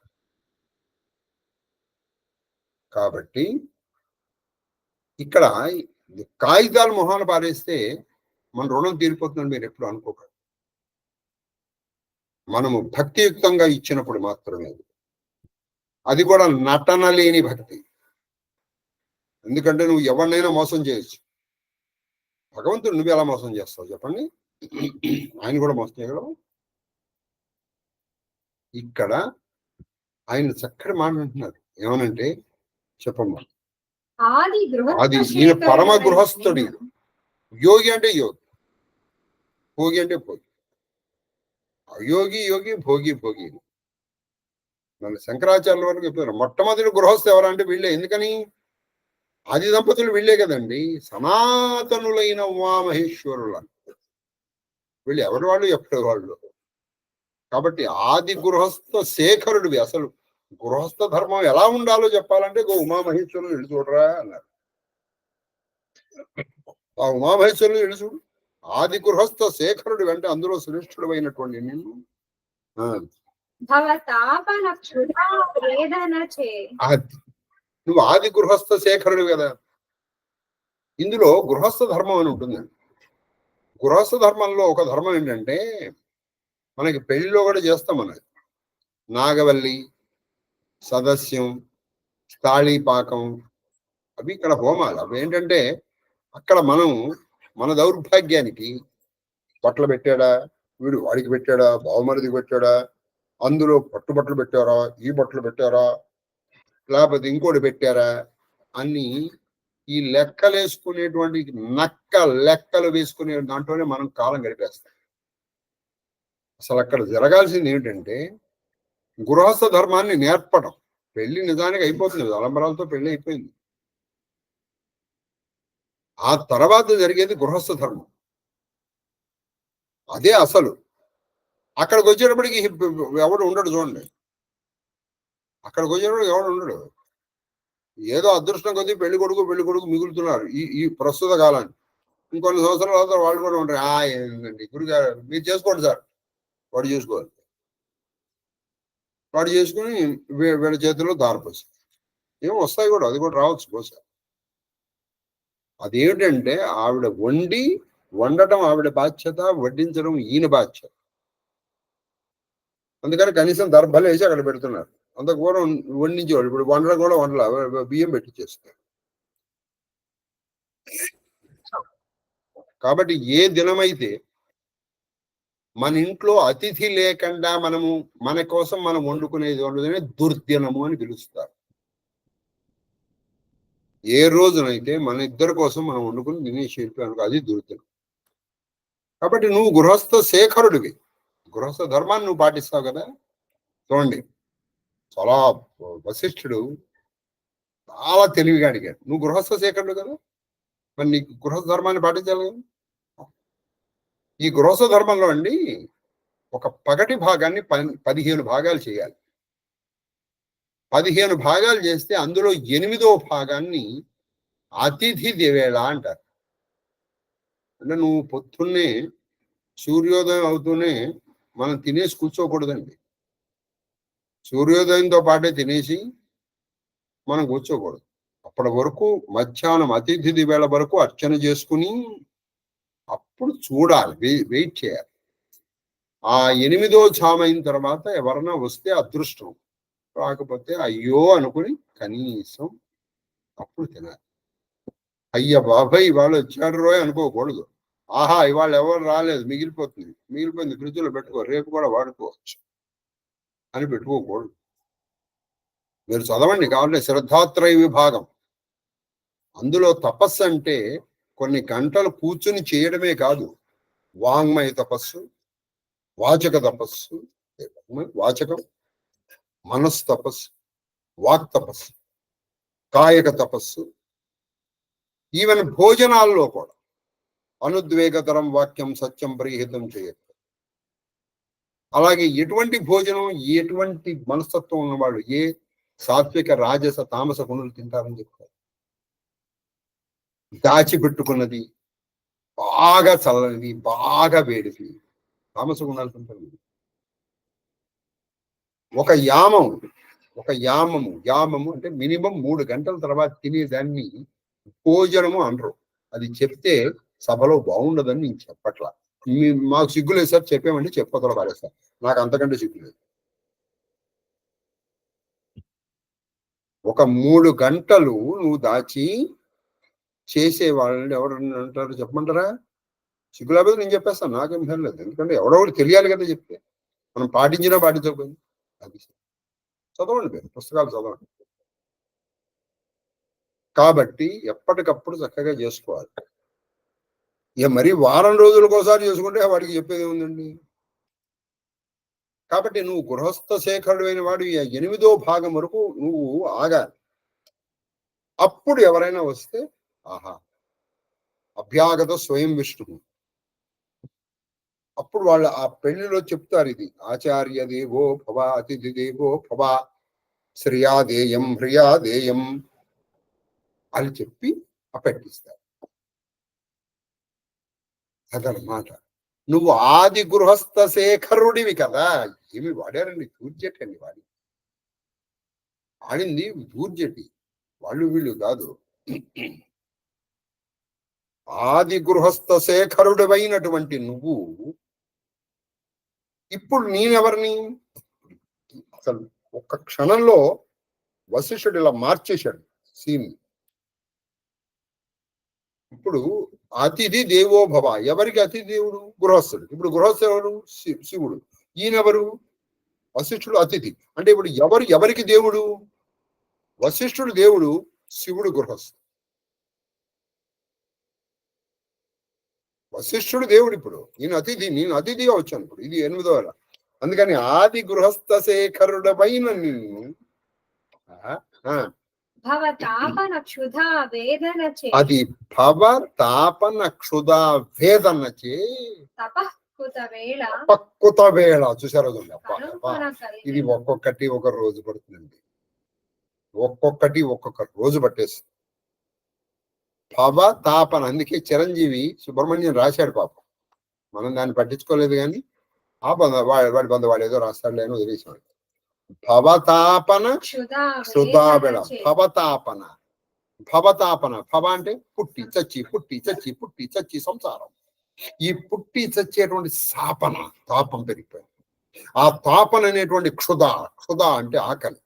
కాబట్టి ఇక్కడ కాగితాలు మొహాలు పారేస్తే మన రుణం తీరిపోతుందని మీరు ఎప్పుడు అనుకోకండి. మనము భక్తియుక్తంగా ఇచ్చినప్పుడు మాత్రమే, అది కూడా నటన లేని భక్తి. ఎందుకంటే నువ్వు ఎవరినైనా మోసం చేయొచ్చు, భగవంతుడు నువ్వు ఎలా మోసం చేస్తావు చెప్పండి? ఆయన కూడా మోసం చేయగలవు. ఇక్కడ ఆయన చక్కటి మాట అంటున్నారు. ఏమనంటే చెప్పమ్మా. అది ఈయన పరమ గృహస్థుడి. యోగి అంటే యోగి, భోగి అంటే భోగి. అయోగి యోగి, భోగి భోగి. మన శంకరాచార్యుల వరకు చెప్తున్నారు మొట్టమొదటి గృహస్థు ఎవరంటే వీళ్ళే. ఎందుకని? ఆది దంపతులు వీళ్ళే కదండి, సనాతనులైన ఉమామహేశ్వరులు. వీళ్ళు ఎవరి వాళ్ళు ఎప్పటి వాళ్ళు. కాబట్టి ఆది గృహస్థ శేఖరుడివి. అసలు గృహస్థ ధర్మం ఎలా ఉండాలో చెప్పాలంటే ఉమామహేశ్వరులు వెళ్ళి చూడరా అన్నారు. ఆ ఉమామహేశ్వరులు వెళ్ళి చూడు. ఆది గృహస్థ శేఖరుడు అంటే అందులో శ్రేష్ఠుడు అయినటువంటి నిన్ను నువ్వు ఆది గృహస్థ శేఖరుడు కదా. ఇందులో గృహస్థ ధర్మం అని ఉంటుందండి. గృహస్థ ధర్మంలో ఒక ధర్మం ఏంటంటే మనకి పెళ్లిలో కూడా చేస్తాం. మనది నాగవల్లి, సదస్యం, తాళీపాకం, అవి ఇక్కడ హోమాలు. అవి ఏంటంటే అక్కడ మనం మన దౌర్భాగ్యానికి బట్టలు పెట్టాడా, వీడు వాడికి పెట్టాడా, బావమరిదికి పెట్టాడా, అందులో పట్టుబట్టలు పెట్టారా, ఈ బట్టలు పెట్టారా, లేకపోతే ఇంకోటి పెట్టారా అన్ని ఈ లెక్కలు వేసుకునేటువంటి లెక్కలు వేసుకునే దాంట్లోనే మనం కాలం గడిపేస్తాం. అసలు అక్కడ జరగాల్సింది ఏంటంటే గృహస్థ ధర్మాన్ని నేర్పడం. పెళ్లి నిజానికి అయిపోతుంది, తలంబరాలతో పెళ్లి అయిపోయింది. ఆ తర్వాత జరిగేది గృహస్థ ధర్మం. అదే అసలు. అక్కడికి వచ్చేటప్పటికి ఎవడు ఉండడు. చూడండి, అక్కడికి వచ్చేటప్పుడు ఎవడు ఉండడు. ఏదో అదృష్టం కొద్దీ పెళ్లి కొడుకు మిగులుతున్నారు ఈ ప్రస్తుత కాలాన్ని. ఇంకొన్ని సంవత్సరాల తర్వాత వాళ్ళు కూడా ఉంటారు. ఏంటండి గురుగారు మీరు చేసుకోండి సార్, వాడు చేసుకోవాలి. వాడు చేసుకుని వీళ్ళ చేతుల్లో దారిపోసి ఏమో వస్తాయి కూడా, అది కూడా రావచ్చు బహుశా. అదేమిటంటే ఆవిడ వండటం ఆవిడ బాధ్యత, వడ్డించడం ఈయన బాధ్యత. అందుకని కనీసం దర్భలు వేసి అక్కడ పెడుతున్నారు. అంత కూర వండించేవాడు. ఇప్పుడు వండడం కూడా వండలా, బియ్యం పెట్టి చేస్తారు. కాబట్టి ఏ దినమైతే మన ఇంట్లో అతిథి లేకుండా మనము మన కోసం మనం వండుకునేది వండుకునే దుర్దినము అని పిలుస్తారు. ఏ రోజునైతే మన ఇద్దరి కోసం మనం వండుకుని తినేసి వెళ్ళిపోయాను అది దుర్దినం. కాబట్టి నువ్వు గృహస్థ శేఖరుడివి, గృహస్థ ధర్మాన్ని నువ్వు పాటిస్తావు కదా. చూడండి, చాలా వశిష్ఠుడు చాలా తెలివిగా అడిగాడు, నువ్వు గృహస్థ శేఖరుడు కదా, మరి నీకు గృహస్థ ధర్మాన్ని పాటించాలి కదా. ఈ గృహస్థ ధర్మంలో అండి ఒక పగటి భాగాన్ని 15 భాగాలు చేయాలి. 15 భాగాలు చేస్తే అందులో 8వ భాగాన్ని అతిథి దేవేళ అంటారు. అంటే నువ్వు పొద్దున్నే సూర్యోదయం అవుతూనే మనం తినేసి కూర్చోకూడదండి. సూర్యోదయంతో పాటే తినేసి మనం కూర్చోకూడదు. అప్పటి వరకు మధ్యాహ్నం అతిథి వేళ వరకు అర్చన చేసుకుని అప్పుడు చూడాలి, వెయిట్ చేయాలి. ఆ 8వ జామ అయిన తర్వాత ఎవరన్నా వస్తే అదృష్టం, రాకపోతే అయ్యో అనుకుని కనీసం అప్పుడు తినాలి. అయ్య బాబాయ్ ఇవాళ వచ్చాడు రోయ్ అనుకోకూడదు. ఆహా ఇవాళ ఎవరు రాలేదు, మిగిలిపోయింది ఫ్రిడ్జ్లో పెట్టుకో, రేపు కూడా వాడుకోవచ్చు అని పెట్టుకోకూడదు. మీరు చదవండి కావాలంటే శ్రద్ధాత్రయ విభాగం. అందులో తపస్సు అంటే కొన్ని గంటలు కూర్చుని చేయడమే కాదు, వాంగ్మయ తపస్సు, వాచక తపస్సు, వాచకం, మనస్సు తపస్సు, వాక్ తపస్సు, కాయక తపస్సు, ఈవెన్ భోజనాల్లో కూడా అనుద్వేగతరం వాక్యం సత్యం ప్రీహితం చేయదు. అలాగే ఎటువంటి భోజనం, ఎటువంటి మనస్తత్వం ఉన్నవాడు ఏ సాత్విక రాజస తామస గుణులు తింటారని చెప్తారు. దాచిపెట్టుకున్నది, బాగా చల్లనిది, బాగా వేడిది, తామస గుణాలు తింటారు. ఒక యామము అంటే మినిమం 3 గంటల తర్వాత తినేదాన్ని భోజనము అనరు. అది చెప్తే సభలో బాగుండదని నేను చెప్పట్లా. మాకు సిగ్గులేదు సార్, చెప్పామంటే చెప్పకూడదు బాగా సార్, నాకు అంతకంటే సిగ్గులేదు. ఒక 3 గంటలు నువ్వు దాచి చేసే వాళ్ళని ఎవరన్నా అంటారు చెప్పమంటారా? సిగ్గు లేకపోతే నేను చెప్పేస్తాను, నాకేం భయం లేదు. ఎందుకంటే ఎవడెవరు తెలియాలి కదా చెప్తే, మనం పాటించినా పాటించకపోయింది. అది చదవండి, మీరు పుస్తకాలు చదవండి. కాబట్టి ఎప్పటికప్పుడు చక్కగా చేసుకోవాలి. ఇక మరి వారం రోజులకోసారి చేసుకుంటే వాడికి చెప్పేది ఉందండి. కాబట్టి నువ్వు గృహస్థ శేఖరుడు అయిన వాడు 8వ భాగం వరకు నువ్వు ఆగాలి. అప్పుడు ఎవరైనా వస్తే ఆహా అభ్యాగత స్వయం విష్ణువు, అప్పుడు వాళ్ళు ఆ పెళ్లిలో చెప్తారు, ఇది ఆచార్య దేవో భవ, అతిథి దేవో భవ, శ్రియాదేయం హ్రియాదేయం అని చెప్పి అపెట్టిస్తారు. అదనమాట. నువ్వు ఆది గృహస్థ శేఖరుడివి కదా. ఏమి వాడారండి, దూర్జటి వాడి ఆడింది దూర్జటి, వాళ్ళు వీళ్ళు కాదు. ఆది గృహస్థ శేఖరుడివైనటువంటి నువ్వు ఇప్పుడు నేనెవరిని? అసలు ఒక్క క్షణంలో వశిష్ఠుడు ఇలా మార్చేశాడు సీన్. ఇప్పుడు అతిథి దేవో భవ, ఎవరికి అతిథి దేవుడు? గృహస్థుడు. ఇప్పుడు గృహస్థుడు ఎవరు? శివుడు. ఈయనెవరు? వశిష్ఠుడు అతిథి. అంటే ఇప్పుడు ఎవరికి దేవుడు? వశిష్ఠుడు దేవుడు, శివుడు గృహస్థుడు. వశిష్ఠుడు దేవుడు, ఇప్పుడు నేను అతిథిగా వచ్చాను. ఇప్పుడు ఇది 8వ ఏళ్ళ. అందుకని ఆది గృహస్థ శేఖరుడమైన నిన్ను అది భవ తాపన క్షుధా వేదనచే తపఃకృత వేళ. చూసారు, ఇది ఒక్కొక్కటి ఒక రోజు పడుతుందండి, ఒక్కొక్క రోజు పట్టేస్తుంది. భవ తాపన, అందుకే చిరంజీవి సుబ్రహ్మణ్యం రాశాడు పాపం, మనం దాన్ని పట్టించుకోలేదు. కానీ ఆ వాడి బంధు వాడు ఏదో రాస్తాడు లేని వదిలేసాడు. భవతాపన క్షుధాబెళ, భవతాపన భవ అంటే పుట్టి చచ్చి సంసారం. ఈ పుట్టి చచ్చేటువంటి సాపన, తాపం పెరిగిపోయింది. ఆ తాపన అనేటువంటి క్షుధ అంటే ఆకలి.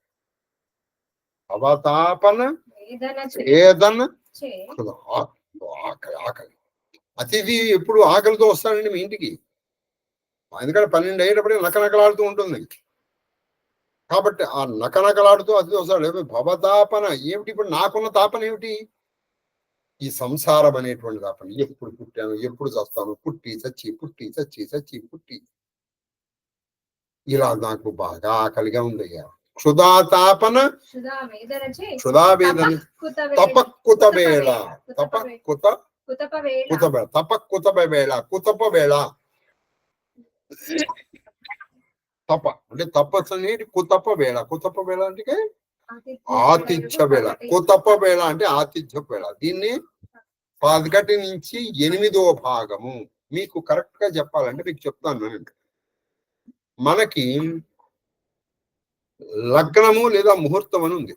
భవతాపన ఏదన్న క్షుధ, ఆకలి. అతిథి ఎప్పుడు ఆకలితో వస్తాడండి మీ ఇంటికి. ఎందుకంటే 12 అయ్యేటప్పుడే నకనకలాడుతూ ఉంటుంది. కాబట్టి ఆ నకనకలాడుతూ అది వస్తాడు. భవతాపన ఏమిటి? ఇప్పుడు నాకున్న తాపన ఏమిటి? ఈ సంసారం అనేటువంటి తాపన. ఎప్పుడు పుట్టాను, ఎప్పుడు చస్తాను, పుట్టి చచ్చి పుట్టి చచ్చి చచ్చి పుట్టి, ఇలా నాకు బాగా ఆకలిగా ఉందయ్యా. క్షుధాతాపన క్షుధావేదన తపక్కుత వేళ తపక్కుత కుతబేళ తపక్కుతబ వేళ కుతప వేళ. తప అంటే తపస్సు అనేది కుతప వేళ. కుతప వేళ అంటే ఆతిథ్య వేళ. కుతప వేళ అంటే ఆతిథ్య వేళ. దీన్ని 11 నుంచి 8వ భాగము. మీకు కరెక్ట్ గా చెప్పాలంటే మీకు చెప్తాను. మనకి లగ్నము లేదా ముహూర్తం అని ఉంది.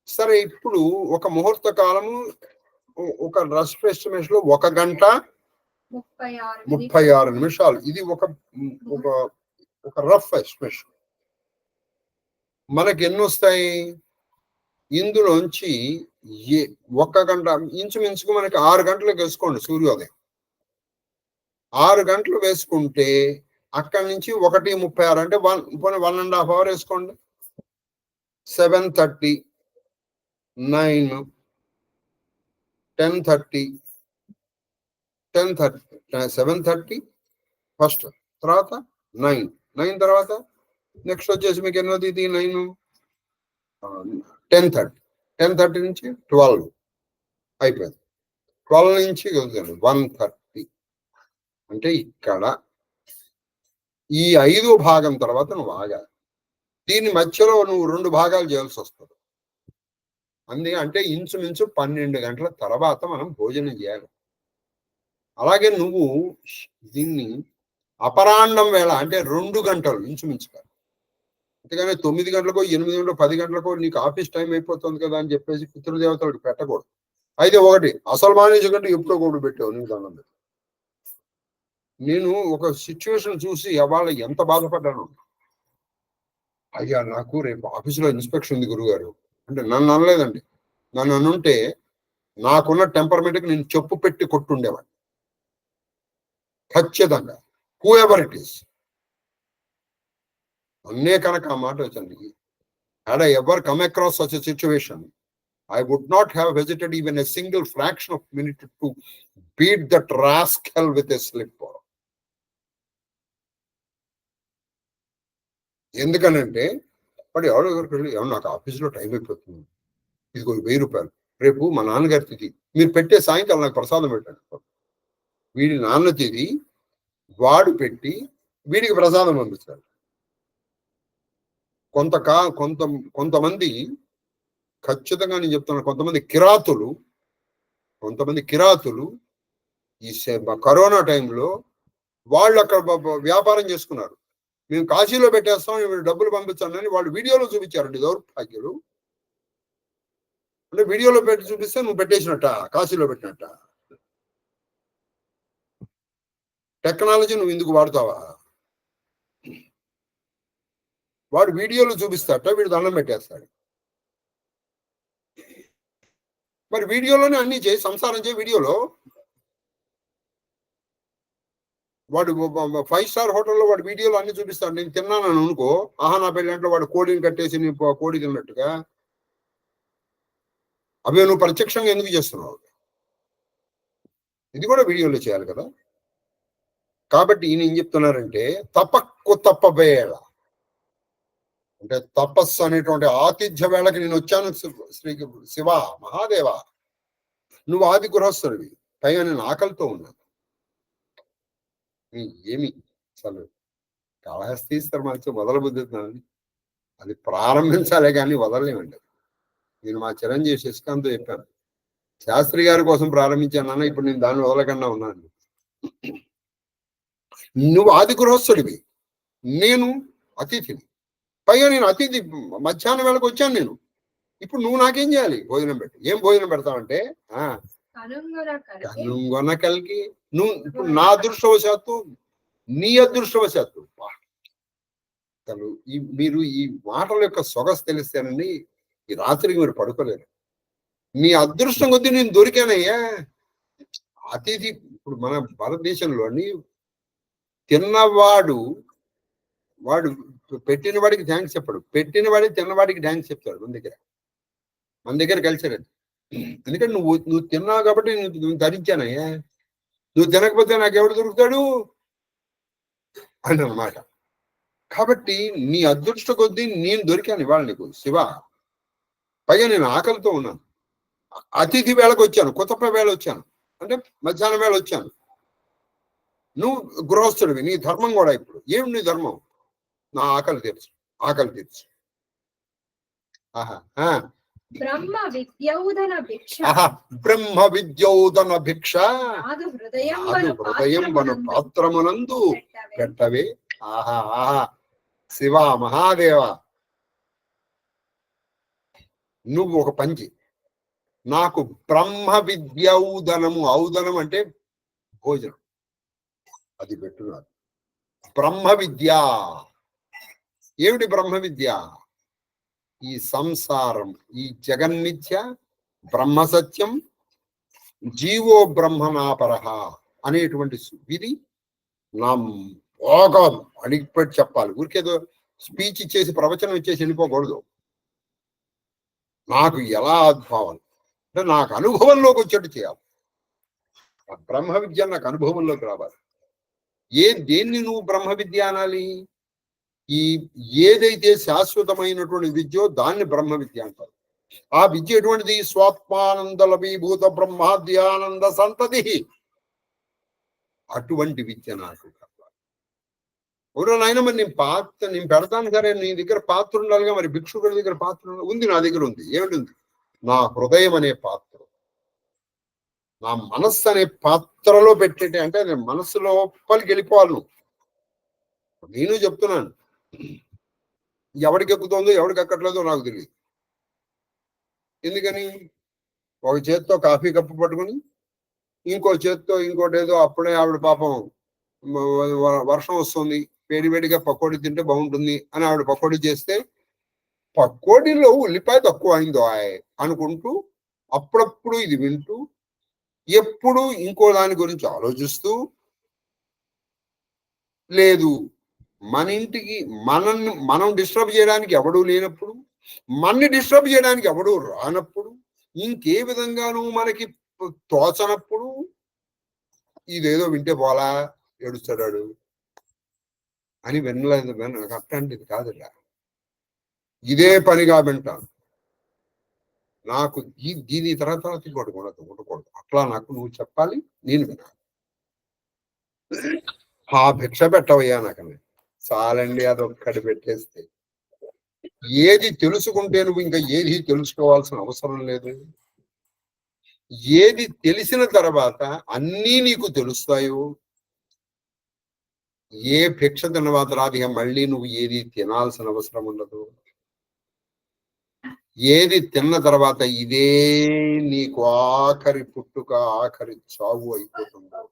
సరే, ఇప్పుడు ఒక ముహూర్త కాలము ఒక రఫ్ ఎస్టిమేషన్ లో 1 గంట 36 నిమిషాలు. ఇది ఒక రఫ్ ఎస్టిమేషన్. మనకి ఎన్ని వస్తాయి? ఇందులోంచి 1 గంట ఇంచుమించుకు మనకి 6 గంటలకు వేసుకోండి సూర్యోదయం. 6 గంటలు వేసుకుంటే అక్కడి నుంచి 1:36 అంటే 1.5 అవర్ వేసుకోండి. 7:30 9 10:30 7:30 ఫస్ట్, తర్వాత 9 తర్వాత నెక్స్ట్ వచ్చేసి మీకు ఎన్నోది? ఇది 9 10:30 నుంచి 12 అయిపోయింది. 12 నుంచి 1:30 అంటే ఇక్కడ ఈ 5వ భాగం తర్వాత నువ్వు ఆగాలి. దీని మధ్యలో నువ్వు 2 భాగాలు చేయాల్సి వస్తుంది. అంటే ఇంచుమించు 12 గంటల తర్వాత మనం భోజనం చేయాలి. అలాగే నువ్వు దీన్ని అపరాహ్నం వేళ అంటే 2 గంటలు ఇంచుమించుగా, అంతేగాని 9 గంటలకో 8 గంటలకో 10 గంటలకో నీకు ఆఫీస్ టైం అయిపోతుంది కదా అని చెప్పేసి పితృదేవతలకు పెట్టకూడదు. అయితే ఒకటి అసలు మానేసి కంటే ఎప్పుడో కూడా పెట్టావు నీకు దండం. నేను ఒక సిచ్యువేషన్ చూసి అవాళ ఎంత బాధపడ్డాను. అయ్యా నాకు రేపు ఆఫీసులో ఇన్స్పెక్షన్ ఉంది గురుగారు అంటే నన్ను అనలేదండి. నన్ను అనుంటే నాకున్న టెంపర్మెంట్కి నేను చెప్పు పెట్టి కొట్టుండేవాడిని ఖచ్చితంగా. హూ ఎవర్ ఇట్ ఈస్ అన్నే కనుక ఆ మాట వచ్చింది. Had I ever come across such a situation, I would not have hesitated even a single fraction of minute to beat that rascal with a slip. ఎందుకనంటే వాడు ఎవరో నాకు ఆఫీసులో టైం అయిపోతుంది, ఇదిగో 1000 రూపాయలు రేపు మా నాన్నగారి తిథి, మీరు పెట్టే సాయంకాలం నాకు ప్రసాదం పెట్టండి. వీడి నాన్న తిథి వాడు పెట్టి వీడికి ప్రసాదం పంపిస్తాడు. కొంతమంది ఖచ్చితంగా నేను చెప్తున్నాను, కొంతమంది కిరాతులు ఈ కరోనా టైంలో వాళ్ళు అక్కడ వ్యాపారం చేసుకున్నారు. మేము కాశీలో పెట్టేస్తాం, డబ్బులు పంపించాలని వాళ్ళు వీడియోలో చూపించారండి. దౌర్భాగ్యులు అంటే వీడియోలో పెట్టి చూపిస్తే నువ్వు పెట్టేసినట్ట, కాశీలో పెట్టినట్ట. టెక్నాలజీ నువ్వు ఇందుకు వాడుతావా? వాడు వీడియోలో చూపిస్తాట, వీడు దండం పెట్టేస్తాడు. మరి వీడియోలోనే అన్ని చేయి, సంసారం చేయి. వీడియోలో వాడు 5 స్టార్ హోటల్లో వాడు వీడియోలో అన్ని చూపిస్తాడు. నేను తిన్నాను అనుకో, ఆహా నా పెళ్ళి అంటే వాడు కోడిని కట్టేసి కోడి తిన్నట్టుగా. అవి నువ్వు ప్రత్యక్షంగా ఎందుకు చేస్తున్నావు? ఇది కూడా వీడియోలో చేయాలి కదా. కాబట్టి ఈయన ఏం చెప్తున్నారంటే తప్ప వేళ అంటే తపస్సు అనేటువంటి ఆతిథ్య వేళకి నేను వచ్చాను. శివ మహాదేవ, నువ్వు ఆది గృహస్థుడివి, పైగా నేను ఆకలితో ఉన్నాను. ఏమి అసలు కాళహస్తి ఇస్తారు మంచి మొదలు బుద్ధిస్తున్నాను, అది ప్రారంభించాలే కానీ వదలలేమండి. నేను మా చిరంజీవి శశికాంత్తో చెప్పాను, శాస్త్రి గారి కోసం ప్రారంభించాను, ఇప్పుడు నేను దాన్ని వదలకుండా ఉన్నాను. నువ్వు ఆది గృహస్థుడివి, నేను అతిథిని, పైగా నేను అతిథి మధ్యాహ్నం వేళకు వచ్చాను నేను. ఇప్పుడు నువ్వు నాకేం చేయాలి? భోజనం పెట్టు. ఏం భోజనం పెడతావంటే కనుగొన కలిగి నువ్వు ఇప్పుడు నా అదృష్టవశాత్తు నీ అదృష్టవశాత్తు. అసలు మీరు ఈ మాటల యొక్క సొగసు తెలిస్తేనండి ఈ రాత్రికి మీరు పడుకోలేరు. మీ అదృష్టం కొద్దీ నేను దొరికానయ్యా. అతిథి ఇప్పుడు మన భారతదేశంలోని తిన్నవాడు వాడు పెట్టిన వాడికి థ్యాంక్స్ చెప్పాడు, పెట్టిన వాడికి తిన్నవాడికి థ్యాంక్స్ చెప్తాడు. మన దగ్గర కల్చర్ అది. ఎందుకంటే నువ్వు తిన్నావు కాబట్టి నువ్వు ధరించానయ్యా, నువ్వు తినకపోతే నాకు ఎవడు దొరుకుతాడు అని అన్నమాట. కాబట్టి నీ అదృష్ట కొద్దీ నేను దొరికాను ఇవాళ నీకు శివ. పైగా నేను ఆకలితో ఉన్నాను, అతిథి వేళకు వచ్చాను, కొత్త వేళ వచ్చాను, అంటే మధ్యాహ్నం వేళ వచ్చాను. నువ్వు గృహస్థుడివి, నీ ధర్మం కూడా ఇప్పుడు ఏమి నీ ధర్మం? నా ఆకలి తీర్చు. బ్రహ్మ విద్యౌదన భిక్ష హృదయం వన పాత్రమునందు పెట్టవే. శివ మహాదేవ, నువ్వు ఒక పంచి నాకు బ్రహ్మ విద్యౌదనము, ఔదనం అంటే భోజనం, అది పెట్టున్నారు. బ్రహ్మ విద్య ఏమిటి? బ్రహ్మ విద్య ఈ సంసారం, ఈ జగన్మిథ్య, బ్రహ్మ సత్యం, జీవో బ్రహ్మనాపరహ అనేటువంటి ఇది నా బాగా అడిగిపెట్టి చెప్పాలి. ఊరికేదో స్పీచ్ ఇచ్చేసి ప్రవచనం ఇచ్చేసి వెళ్ళిపోకూడదు. నాకు ఎలా భావన అంటే నాకు అనుభవంలోకి వచ్చేట్టు చేయాలి. ఆ బ్రహ్మ విద్య నాకు అనుభవంలోకి రావాలి. దేన్ని నువ్వు బ్రహ్మ విద్య అనాలి? ఏదైతే శాశ్వతమైనటువంటి విద్యో దాన్ని బ్రహ్మ విద్య అంటారు. ఆ విద్య ఎటువంటిది? స్వాత్మానంద లభీభూత బ్రహ్మాద్యానంద సంతతి. అటువంటి విద్య నాకు కావాలి. ఎవరో నాయన మరి నేను పెడతాను సరే, నీ దగ్గర పాత్ర ఉండాలిగా. మరి భిక్షుకుడి దగ్గర పాత్ర ఉంది, నా దగ్గర ఉంది. ఏమిటి? నా హృదయం అనే పాత్ర, నా మనస్సు అనే పాత్రలో పెట్టేటే. అంటే నేను మనస్సు లోపలికి వెళ్ళిపోవాలి. నేను చెప్తున్నాను, ఎవరికి ఎక్కుతుందో ఎవరికి ఎక్కట్లేదో నాకు తెలియదు. ఎందుకని? ఒక చేత్తో కాఫీ కప్పు పట్టుకుని ఇంకో చేత్తో ఇంకోటి ఏదో, అప్పుడే ఆవిడ పాపం వర్షం వస్తుంది, వేడివేడిగా పకోడీ తింటే బాగుంటుంది అని ఆవిడ పకోడీ చేస్తే పకోడీలో ఉల్లిపాయ తక్కువ అయిందో అనుకుంటూ అప్పుడప్పుడు ఇది వింటూ ఎప్పుడు ఇంకో దాని గురించి ఆలోచిస్తూ, లేదు మన ఇంటికి మనం డిస్టర్బ్ చేయడానికి ఎవడూ లేనప్పుడు, మనని డిస్టర్బ్ చేయడానికి ఎవడూ రానప్పుడు, ఇంకే విధంగానూ మనకి తోచనప్పుడు ఇదేదో వింటే పోలా ఏడుస్తాడు అని వినలేదు. అట్లాంటిది కాదురా, ఇదే పనిగా వింటాను. నాకు దీని తర్వాత ఉండకూడదు. అట్లా నాకు నువ్వు చెప్పాలి, నేను వినాలి. ఆ భిక్ష పెట్టవయ్యా నాకు. చాలండి, అదొక్కడి పెట్టేస్తే ఏది తెలుసుకుంటే నువ్వు ఇంకా ఏది తెలుసుకోవాల్సిన అవసరం లేదు. ఏది తెలిసిన తర్వాత అన్నీ నీకు తెలుస్తాయో, ఏ భిక్ష తిన్నవాత రాదు మళ్ళీ నువ్వు ఏది తినాల్సిన అవసరం ఉండదు. ఏది తిన్న తర్వాత ఇదే నీకు ఆఖరి పుట్టుక, ఆఖరి చావు అయిపోతుందో,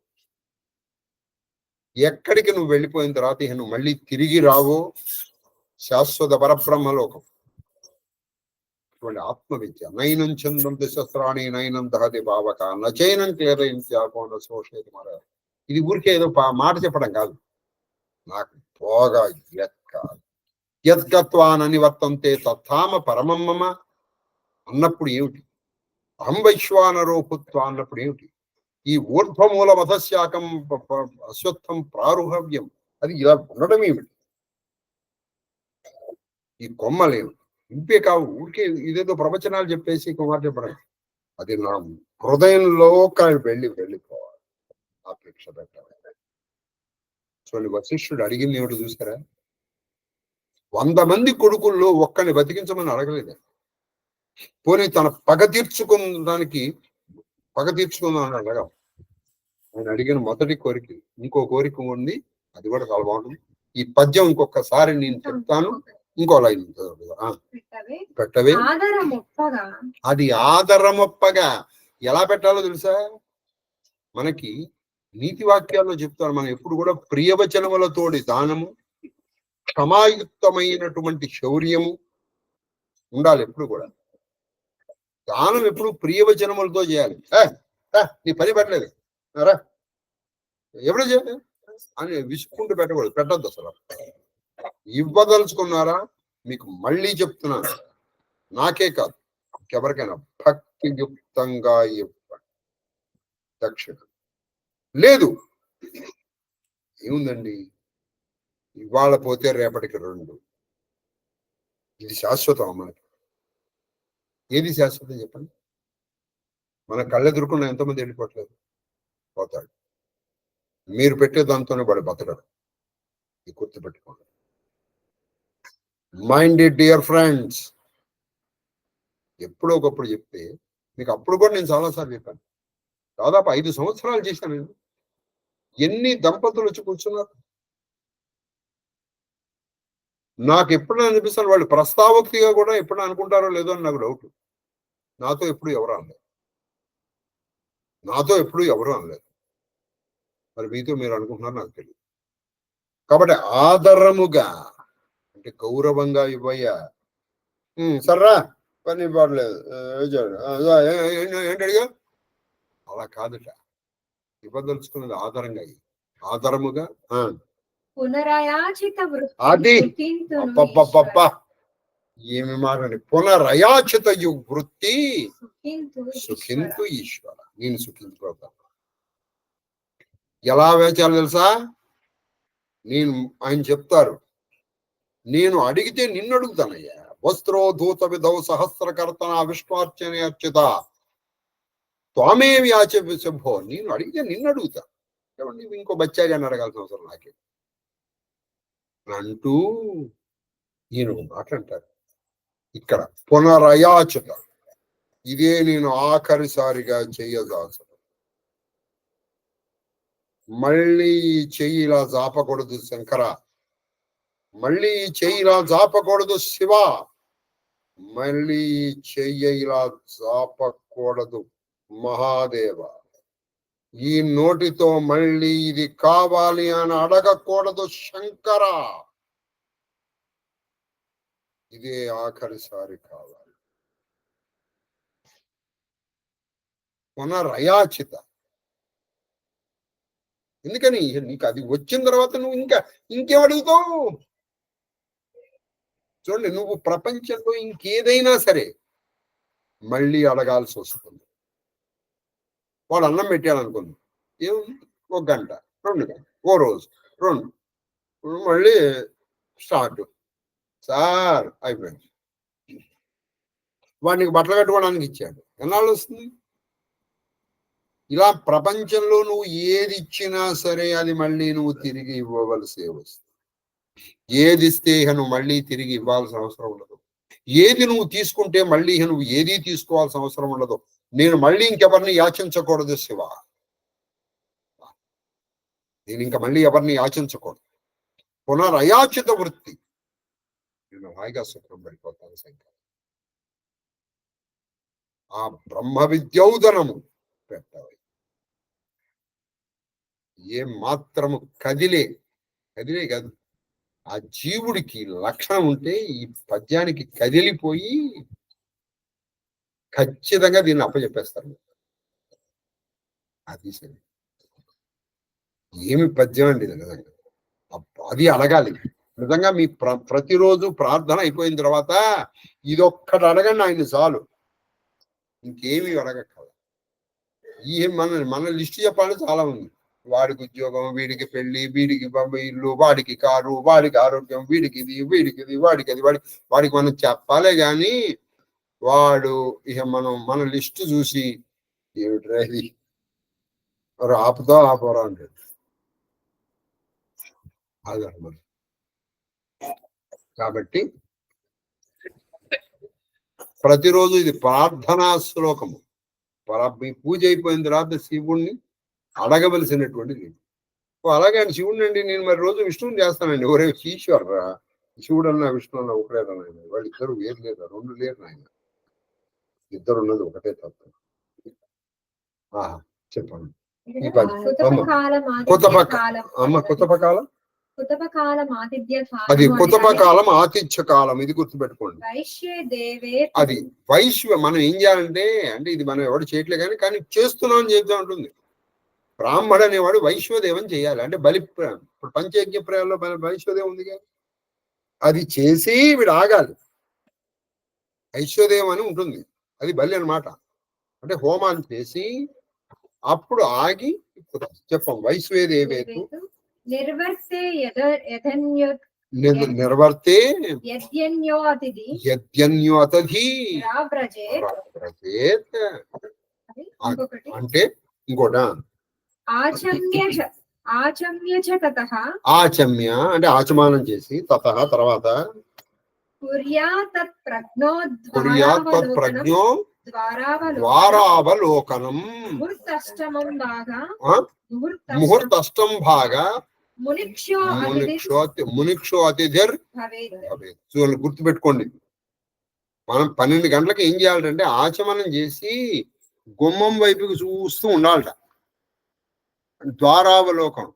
ఎక్కడికి నువ్వు వెళ్ళిపోయిన తర్వాత నువ్వు మళ్ళీ తిరిగి రావో శాశ్వత పరబ్రహ్మలోకం. ఆత్మ విద్య. నైనం చంద్రంతి శస్త్రాణి నైనం దహతి భావక నచైనం క్లేదయించాకోన శోషేది మర. ఇది ఊరికే ఏదో మాట చెప్పడం కాదు, నాకు పోగా యద్గత్వానని వర్తంతే తత్థామ పరమమ్మ అన్నప్పుడు ఏమిటి? అహం వైశ్వానరో భూత్వా అన్నప్పుడు ఏమిటి? ఈ ఊర్ధ్వమూల మధశాకం అశ్వత్థం ప్రారుహవ్యం, అది ఇలా ఉండడం ఏమిటి? ఈ కొమ్మలేమిటి? ఇంపే కావు, ఊరికే ఇదేదో ప్రవచనాలు చెప్పేసి కుమార్ చెప్పడం. అది నా హృదయంలో వెళ్ళిపోవాలి. ఆ భిక్ష పెట్టాలి. చూడండి, వశిష్ఠుడు అడిగింది ఏమిటి చూసారా? 100 మంది కొడుకుల్లో ఒక్కని బతికించమని అడగలేదు. పోనీ తన పగ తీర్చుకుందాం అడగ. ఆయన అడిగిన మొదటి కోరిక, ఇంకో కోరిక ఉంది, అది కూడా చాలా బాగుంటుంది. ఈ పద్యం ఇంకొకసారి నేను చెప్తాను, ఇంకో లైన్ పెట్టవే. అది ఆదరమొప్పగా ఎలా పెట్టాలో తెలుసా? మనకి నీతి వాక్యాల్లో చెప్తారు, మనం ఎప్పుడు కూడా ప్రియవచనములతోడి దానము, క్షమాయుక్తమైనటువంటి శౌర్యము ఉండాలి. ఎప్పుడు కూడా దానం ఎప్పుడు ప్రియవచనములతో చేయాలి. నీ పని పట్టలేదు రా, ఎప్పుడు చేయలేదు, అని విసుక్కుంటూ పెట్టద్దు అసలు. ఇవ్వదలుచుకున్నారా? మీకు మళ్ళీ చెప్తున్నాను, నాకే కాదు ఎవరికైనా భక్తియుక్తంగా ఇవ్వండి దక్షిణ. లేదు ఏముందండి, ఇవాళ పోతే రేపటికి 2. ఇది శాశ్వతం మనకి. ఏది శాశ్వతం చెప్పండి? మన కళ్ళెదురుకున్న ఎంతమంది వెళ్ళిపోవట్లేదు, పోతాడు. మీరు పెట్టే దాంతోనే వాడు బతకడు. ఇది గుర్తుపెట్టుకోండి. Mind it dear friends. ఎప్పుడో ఒకప్పుడు చెప్తే మీకు, అప్పుడు కూడా నేను చాలాసార్లు చెప్పాను, దాదాపు 5 సంవత్సరాలు చేశాను నేను. ఎన్ని దంపతులు వచ్చి కూర్చున్నారు. నాకు ఎప్పుడైనా అనిపిస్తాను వాళ్ళు ప్రస్తావక్తిగా కూడా ఎప్పుడు అనుకుంటారో లేదో అని నాకు డౌట్. నాతో ఎప్పుడు ఎవరు అనలేదు. మరి మీతో మీరు అనుకుంటున్నారు నాకు తెలియదు. కాబట్టి ఆదరముగా అంటే గౌరవంగా ఇవ్వయ్యా. సర్రా పని ఇవ్వట్లేదు ఏంటి అడిగా, అలా కాదుట. ఇవ్వదలుచుకున్నది ఆధారంగా, ఆధారముగా. అది ఏమి మారండి. పునరయాచిత వృత్తి సుఖింతు ఈశ్వర. నేను సుఖించుకోతాను. ఎలా వేచాలో తెలుసా? ఆయన చెప్తారు, నేను అడిగితే నిన్ను అడుగుతానయ్యా. వస్త్రో ధూత విధౌ సహస్రకర్తన విశ్వార్చనే అర్చిత త్వామే వ్యాచభో. నేను అడిగితే నిన్ను అడుగుతా. నీవు ఇంకో బచ్చాగాన్ని అడగాల్సిన అవసరం నాకే అంటూ ఈయన మాట్లాడతారు ఇక్కడ. పునరయాచిత, ఇదే నేను ఆఖరిసారిగా చెయ్యదాల్సిన. మళ్ళీ చెయ్యి ఇలా జాపకూడదు శంకర, మళ్ళీ చెయ్యి ఇలా జాపకూడదు శివ, మళ్ళీ చెయ్యి ఇలా జాపకూడదు మహాదేవ. ఈ నోటితో మళ్ళీ ఇది కావాలి అని అడగకూడదు శంకర. ఇదే ఆఖరిసారి కావాలి. పునరయాచిత. ఎందుకని? నీకు అది వచ్చిన తర్వాత నువ్వు ఇంకేం అడుగుతావు? చూడండి, నువ్వు ప్రపంచంలో ఇంకేదైనా సరే మళ్ళీ అడగాల్సి వస్తుంది. వాడు అన్నం పెట్టాడనుకుంది, ఏముంది, 1 గంట 2 గంటలు, ఓ రోజు 2, మళ్ళీ స్టార్ట్. సార్ అయిపోయింది. వాడికి బట్టలు కట్టుకోవడానికి ఇచ్చాడు, ఎన్నాళ్ళు వస్తుంది? ఇలా ప్రపంచంలో నువ్వు ఏది ఇచ్చినా సరే అది మళ్ళీ నువ్వు తిరిగి ఇవ్వవలసి వస్తుంది. ఏది ఇస్తే నువ్వు మళ్ళీ తిరిగి ఇవ్వాల్సిన అవసరం ఉండదు. ఏది నువ్వు తీసుకుంటే మళ్ళీ నువ్వు ఏది తీసుకోవాల్సిన అవసరం ఉండదు. నేను మళ్ళీ ఇంకెవరిని యాచించకూడదు శివ. నేను ఇంకా మళ్ళీ ఎవరిని యాచించకూడదు. పునరయాచిత వృత్తి. నేను హాయిగా సుఖం పడిపోతాను శంకర్. ఆ బ్రహ్మ విద్యోదనము పెట్టాలి. ఏ మాత్రము కదిలే కాదు, ఆ జీవుడికి లక్షణం ఉంటే ఈ పద్యానికి కదిలిపోయి ఖచ్చితంగా దీన్ని అప్పచెప్పేస్తారు. అది సరే, ఏమి పద్యం అండి నిజంగా. అది అడగాలి నిజంగా. మీ ప్రతిరోజు ప్రార్థన అయిపోయిన తర్వాత ఇదొక్కటి అడగండి ఆయన చాలు, ఇంకేమీ అడగక్కల. మన లిస్టు చెప్పాలని చాలా ఉంది. వాడికి ఉద్యోగం, వీడికి పెళ్లి, వీడికి ఇల్లు, వాడికి కారు, వాడికి ఆరోగ్యం, వీడికి ఇది, వీడికి ఇది, వాడికి అది, వాడికి మనం చెప్పాలే గాని వాడు ఇక మన లిస్టు చూసి ఏమిట్రా ఇది ఆపరా అంటాడు. అదనమాట. కాబట్టి ప్రతిరోజు ఇది ప్రార్థనా శ్లోకము. మీ పూజ అయిపోయిన తర్వాత శివుణ్ణి అడగవలసినటువంటిది. అలాగే ఆయన శివుడిని అండి, నేను మరి రోజు విష్ణువుని చేస్తానండి. ఒరే ఈశ్వర్రా, శివుడు అన్నా విష్ణు అన్నా ఒకటేనా ఆయన? వాళ్ళు ఇద్దరు వేరు లేదా? 2 లేరు ఆయన. ఇద్దరు ఉన్నది ఒకటే తత్వం. చెప్పండి. ఈ పది కుతపకాలం అది కుతపకాలం ఆతిథ్య కాలం. ఇది గుర్తుపెట్టుకోండి. అది వైశ్వ. మనం ఏం చేయాలంటే, ఇది మనం ఎవరు చేయట్లే కానీ చేస్తున్నాం అని చెప్తా ఉంటుంది. బ్రాహ్మడు అనేవాడు వైశ్వదేవం చేయాలి, అంటే బలి. ఇప్పుడు పంచయజ్ఞ ప్రయాల్లో వైశ్వదేవం ఉందిగా, అది చేసి వీడు ఆగాలి. వైశ్వదేవం అని ఉంటుంది, అది బలి అన్నమాట. అంటే హోమాన్ని చేసి అప్పుడు ఆగి చెప్పాం వైశ్వేదేవేతు నిర్వర్తే నిర్వర్తే యజ్ఞన్యోతిథి యజ్ఞన్యోతధి రావ్రజేత్. రావ్రజేత్. ఇంకొకటి అంటే ఇంకోట ఆచమ్య చ తతః ఆచమ్య అంటే ఆచమానం చేసి తతః తర్వాత కుర్యాతత్ ప్రజ్ఞో కుర్యాత్ ప్రజ్ఞో ద్వారావలోకనం ద్వారావలోకనం ముహూర్తష్టమం భాగా ముహూర్తష్టం భాగా మునిక్షో మునిక్షో అతిథిర్ భవేత్. చూడండి, గుర్తుపెట్టుకోండి. మనం 12 గంటలకు ఏం చేయాలంటే ఆచమనం చేసి గుమ్మం వైపుకి చూస్తూ ఉండాలట. ద్వారావలోకం,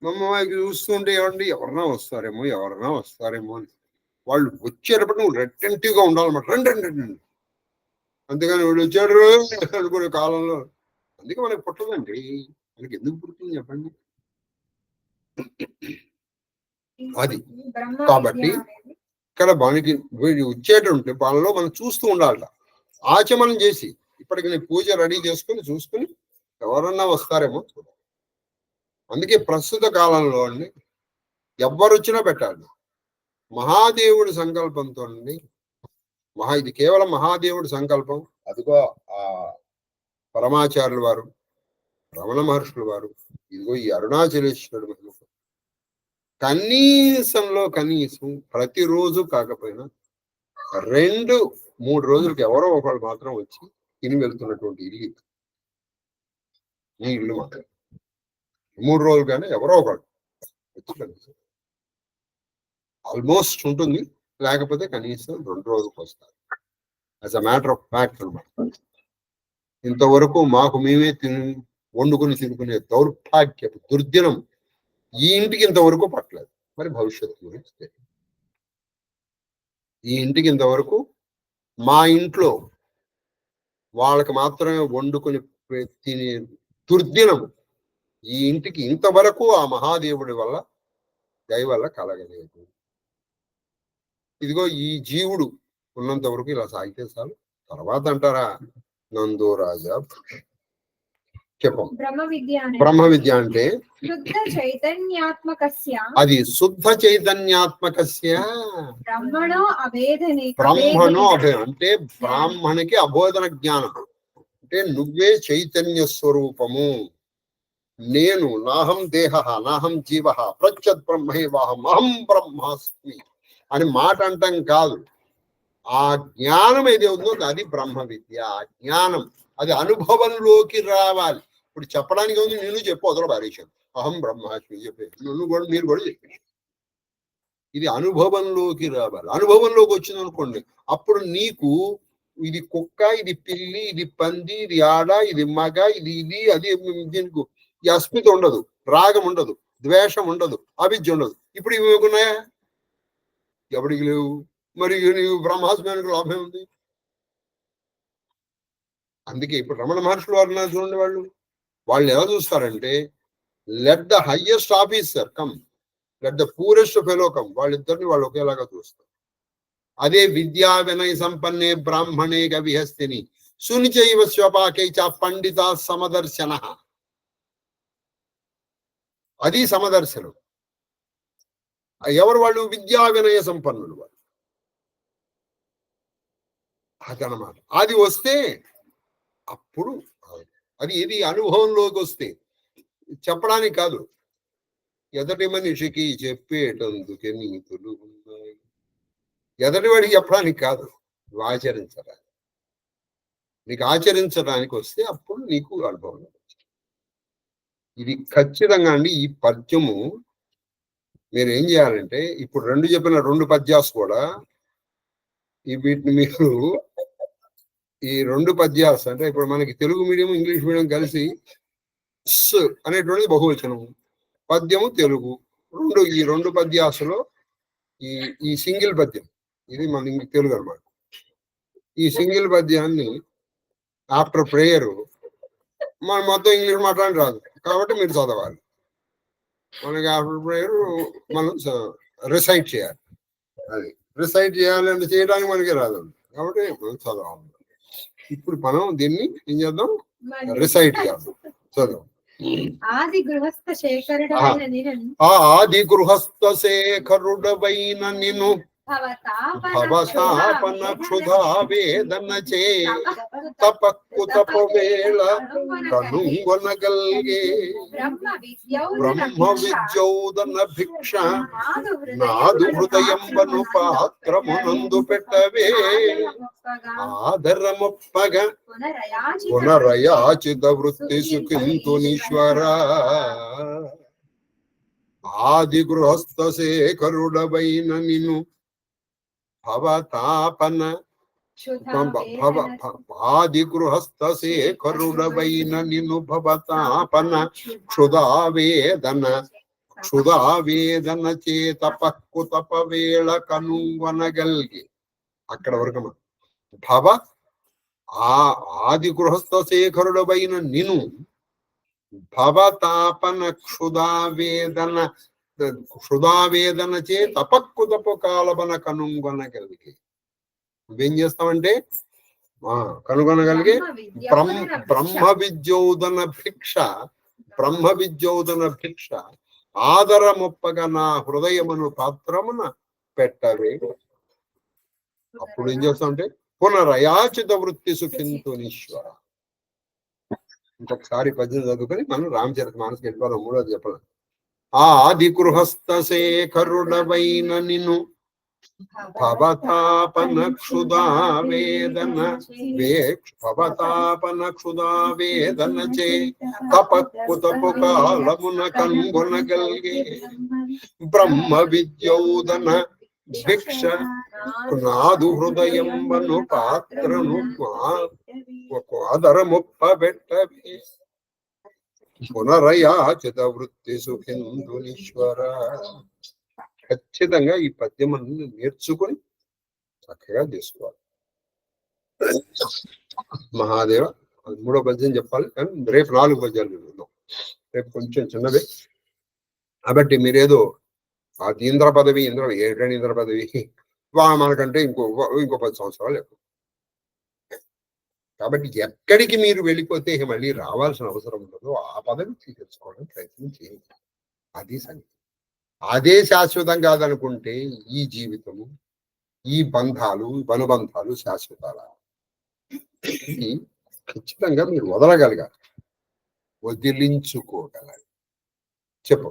గుమ్మం వైపు చూస్తూ ఉంటే ఏమండి ఎవరన్నా వస్తారేమో అని. వాళ్ళు వచ్చేటప్పుడు నువ్వు అటెంటివ్ గా ఉండాలన్నమాట. రండి రండి రండి, అంతేగాని వాళ్ళు వచ్చాడు అనుకునే కాలంలో. అందుకే మనకి పుట్టదండి, మనకి ఎందుకు పుట్టింది చెప్పండి. అది కాబట్టి ఇక్కడ మనకి వచ్చేటంటే వాళ్ళలో మనం చూస్తూ ఉండాలట. ఆచమనం చేసి ఇప్పటికి నేను పూజ రెడీ చేసుకుని చూసుకుని ఎవరన్నా వస్తారేమో చూడాలి. అందుకే ప్రస్తుత కాలంలో అండి ఎవ్వరు వచ్చినా పెట్టాలి. మహాదేవుడి సంకల్పంతో అండి, ఇది కేవలం మహాదేవుడి సంకల్పం. అదిగో ఆ పరమాచార్యుల వారు, రమణ మహర్షుల వారు, ఇదిగో ఈ అరుణాచలేశ్వరుడు కనీసం ప్రతిరోజు కాకపోయినా 2-3 రోజులకి ఎవరో ఒకళ్ళు మాత్రం వచ్చి తిని వెళ్తున్నటువంటి ఇల్లు ఈ ఇల్లు మాత్రం. 3 రోజులు కానీ ఎవరో ఒకళ్ళు వచ్చి ఆల్మోస్ట్ ఉంటుంది, లేకపోతే కనీసం 2 రోజులకు వస్తారు. As a matter of fact అనమాట. ఇంతవరకు మాకు మేమే వండుకుని తినుకునే దౌర్భాగ్యపు దుర్దినం ఈ ఇంటికి ఇంతవరకు పట్టలేదు. మరి భవిష్యత్తు గురించి తెలియదు. ఈ ఇంటికి ఇంతవరకు మా ఇంట్లో వాళ్ళకి మాత్రమే వండుకొని తినే దుర్దినం ఈ ఇంటికి ఇంతవరకు ఆ మహాదేవుడి వల్ల దయ వల్ల కలగలేదు. ఇదిగో ఈ జీవుడు ఉన్నంత వరకు ఇలా సాగితే చాలు. తర్వాత అంటారా నందో రాజా చెప్పం. బ్రహ్మ విద్య అంటే శుద్ధ చైతన్యాత్మకస్య, అది శుద్ధ చైతన్యాత్మకస్య బ్రహ్మణో అభేదనే. అంటే బ్రాహ్మణికి అబోధన జ్ఞానం అంటే నువ్వే చైతన్య స్వరూపము. నేను నాహం దేహ నాహం జీవ ప్రత్యత్ బ్రహ్మైవాహం అహం బ్రహ్మాస్మి అని మాట అంటాం కాదు. ఆ జ్ఞానం ఏది ఉందో అది బ్రహ్మ విద్య. ఆ జ్ఞానం అది అనుభవంలోకి రావాలి. ఇప్పుడు చెప్పడానికి ఉంది, నేను చెప్పు వదల భారేశాను అహం బ్రహ్మాస్మి చెప్పాను, మీరు కూడా చెప్పారు. ఇది అనుభవంలోకి రావాలి. అనుభవంలోకి వచ్చింది అనుకోండి, అప్పుడు నీకు ఇది కుక్క, ఇది పిల్లి, ఇది పంది, ఇది ఆడ, ఇది మగ, ఇది అది దీనికి ఈ అస్మిత ఉండదు, రాగం ఉండదు, ద్వేషం ఉండదు, అవిద్య ఉండదు. ఇప్పుడు ఇవి ఉన్నాయా? ఎవడికి లేవు. మరి నీవు బ్రహ్మాస్మానికి లాభం ఉంది. అందుకే ఇప్పుడు రమణ మహర్షులు వారు చూడండి, వాళ్ళు ఎలా చూస్తారంటే let the highest officer come, let the poorest fellow come. వాళ్ళిద్దరిని వాళ్ళు ఒకేలాగా చూస్తారు. అదే విద్యా వినయ సంపన్నే బ్రాహ్మణే గవిహస్తిని సునిచైవ స్వపాకై చ పండిత సమదర్శన. అది సమదర్శనం. ఎవరు వాళ్ళు? విద్యా వినయ సంపన్నులు వాళ్ళు. అదనమాట. అది వస్తే అప్పుడు అది ఇది అనుభవంలోకి వస్తే చెప్పడానికి కాదు, ఎదటి మనిషికి చెప్పేటందుకే నీతులు ఉన్నాయి. ఎదటి వాడికి చెప్పడానికి కాదు, నువ్వు ఆచరించడానికి. నీకు ఆచరించడానికి వస్తే అప్పుడు నీకు అనుభవం. ఇది ఖచ్చితంగా అండి. ఈ పద్యము మీరు ఏం చేయాలంటే ఇప్పుడు చెప్పిన 2 పద్యాలు కూడా వీటిని మీరు ఈ 2 పద్యాలు అంటే ఇప్పుడు మనకి తెలుగు మీడియం ఇంగ్లీష్ మీడియం కలిసి అనేటువంటిది బహువచనము, పద్యము తెలుగు ఈ 2 పద్యాసులో ఈ సింగిల్ పద్యం ఇది మన తెలుగు అన్నమాట. ఈ సింగిల్ పద్యాన్ని ఆఫ్టర్ ప్రేయర్ మనం మొత్తం ఇంగ్లీష్ మాట్లాడి రాదు కాబట్టి మీరు చదవాలి. మనకి ఆఫ్టర్ ప్రేయర్ మనం రిసైట్ చేయాలి. అది రిసైట్ చేయాలంటే చేయడానికి మనకి రాదు కాబట్టి మనం చదవాలి. ఇప్పుడు మనం దీన్ని ఏం చేద్దాం, రిసైట్ చేద్దాం. చదువు. ఆది గృహస్థ శేఖరుడైన నిన్ను ఆది గృహస్థ శేఖరుడవైన నిన్ను భవతాపన క్షుధా వేదన చే తపక్కు తపవేళ కనుగొనగల్గే బ్రహ్మ విద్యోదన భిక్ష నాదు హృదయంబను పాత్రమునందు పెట్టవే ఆదరమొప్పగ పునరయాచిత వృత్తి సుఖింతునీశ్వర. ఆది గృహస్థ శేఖరుడవైన నిన్ను భవతాపన ఆది గృహస్థ శేఖరుడవైన నిన్ను భవతాపన క్షుధావేదన చే తపక్కు తపవేళ కనుగొనగల్గి. అక్కడ వరకు భవ ఆది గృహస్థ శేఖరుడవైన నిన్ను భవతాపన క్షుధావేదన చే తపక్కు తప్పు కాలబన కనుగొనగలిగి. నువ్వేం చేస్తావంటే కనుగొనగలిగి బ్రహ్మ విద్యోదన భిక్ష ఆదరమొప్పగా నా హృదయమును పాత్రమున పెట్టవే. అప్పుడు ఏం చేస్తామంటే పునరయాచిత వృత్తి సుఖింతునీశ్వర. ఇంకొకసారి పద్యం చదువుకొని మనం రామచరితమానస్కి వెళ్ళిపోదాం. మూడోది చెప్పాలి. ఆది గృహస్థ శేఖరుడవైన నిన్ను భవతాపన క్షుధా వేదన చే తపక్కు తపు కాలమున కనుగొనగల్గే బ్రహ్మ విద్యోదన భిక్ష నాదు హృదయంబను పాత్రను ఆదరముప్పబెట్టవే పునరయాచిత వృత్తి సుఖిందునీశ్వర. ఖచ్చితంగా ఈ పద్యం నేర్చుకుని చక్కగా చేసుకోవాలి. మహాదేవ. మూడో పద్యం చెప్పాలి కానీ రేపు 4 పద్యాలు విందాం. రేపు కొంచెం చిన్నదే కాబట్టి మీరేదో ఆ ఇంద్ర పదవి ఏటని ఇంద్ర పదవి మనకంటే ఇంకో 10 సంవత్సరాలు ఎక్కువ. కాబట్టి ఎక్కడికి మీరు వెళ్ళిపోతే మళ్ళీ రావాల్సిన అవసరం ఉండదు. ఆ పదవి తీసుకోవడం ప్రయత్నం చేయండి. అది సంగతి. అదే శాశ్వతం కాదనుకుంటే ఈ జీవితము, ఈ అనుబంధాలు శాశ్వతాలా? ఖచ్చితంగా మీరు వదలగలగాలి, వదిలించుకోగలగాలి. చెప్పు.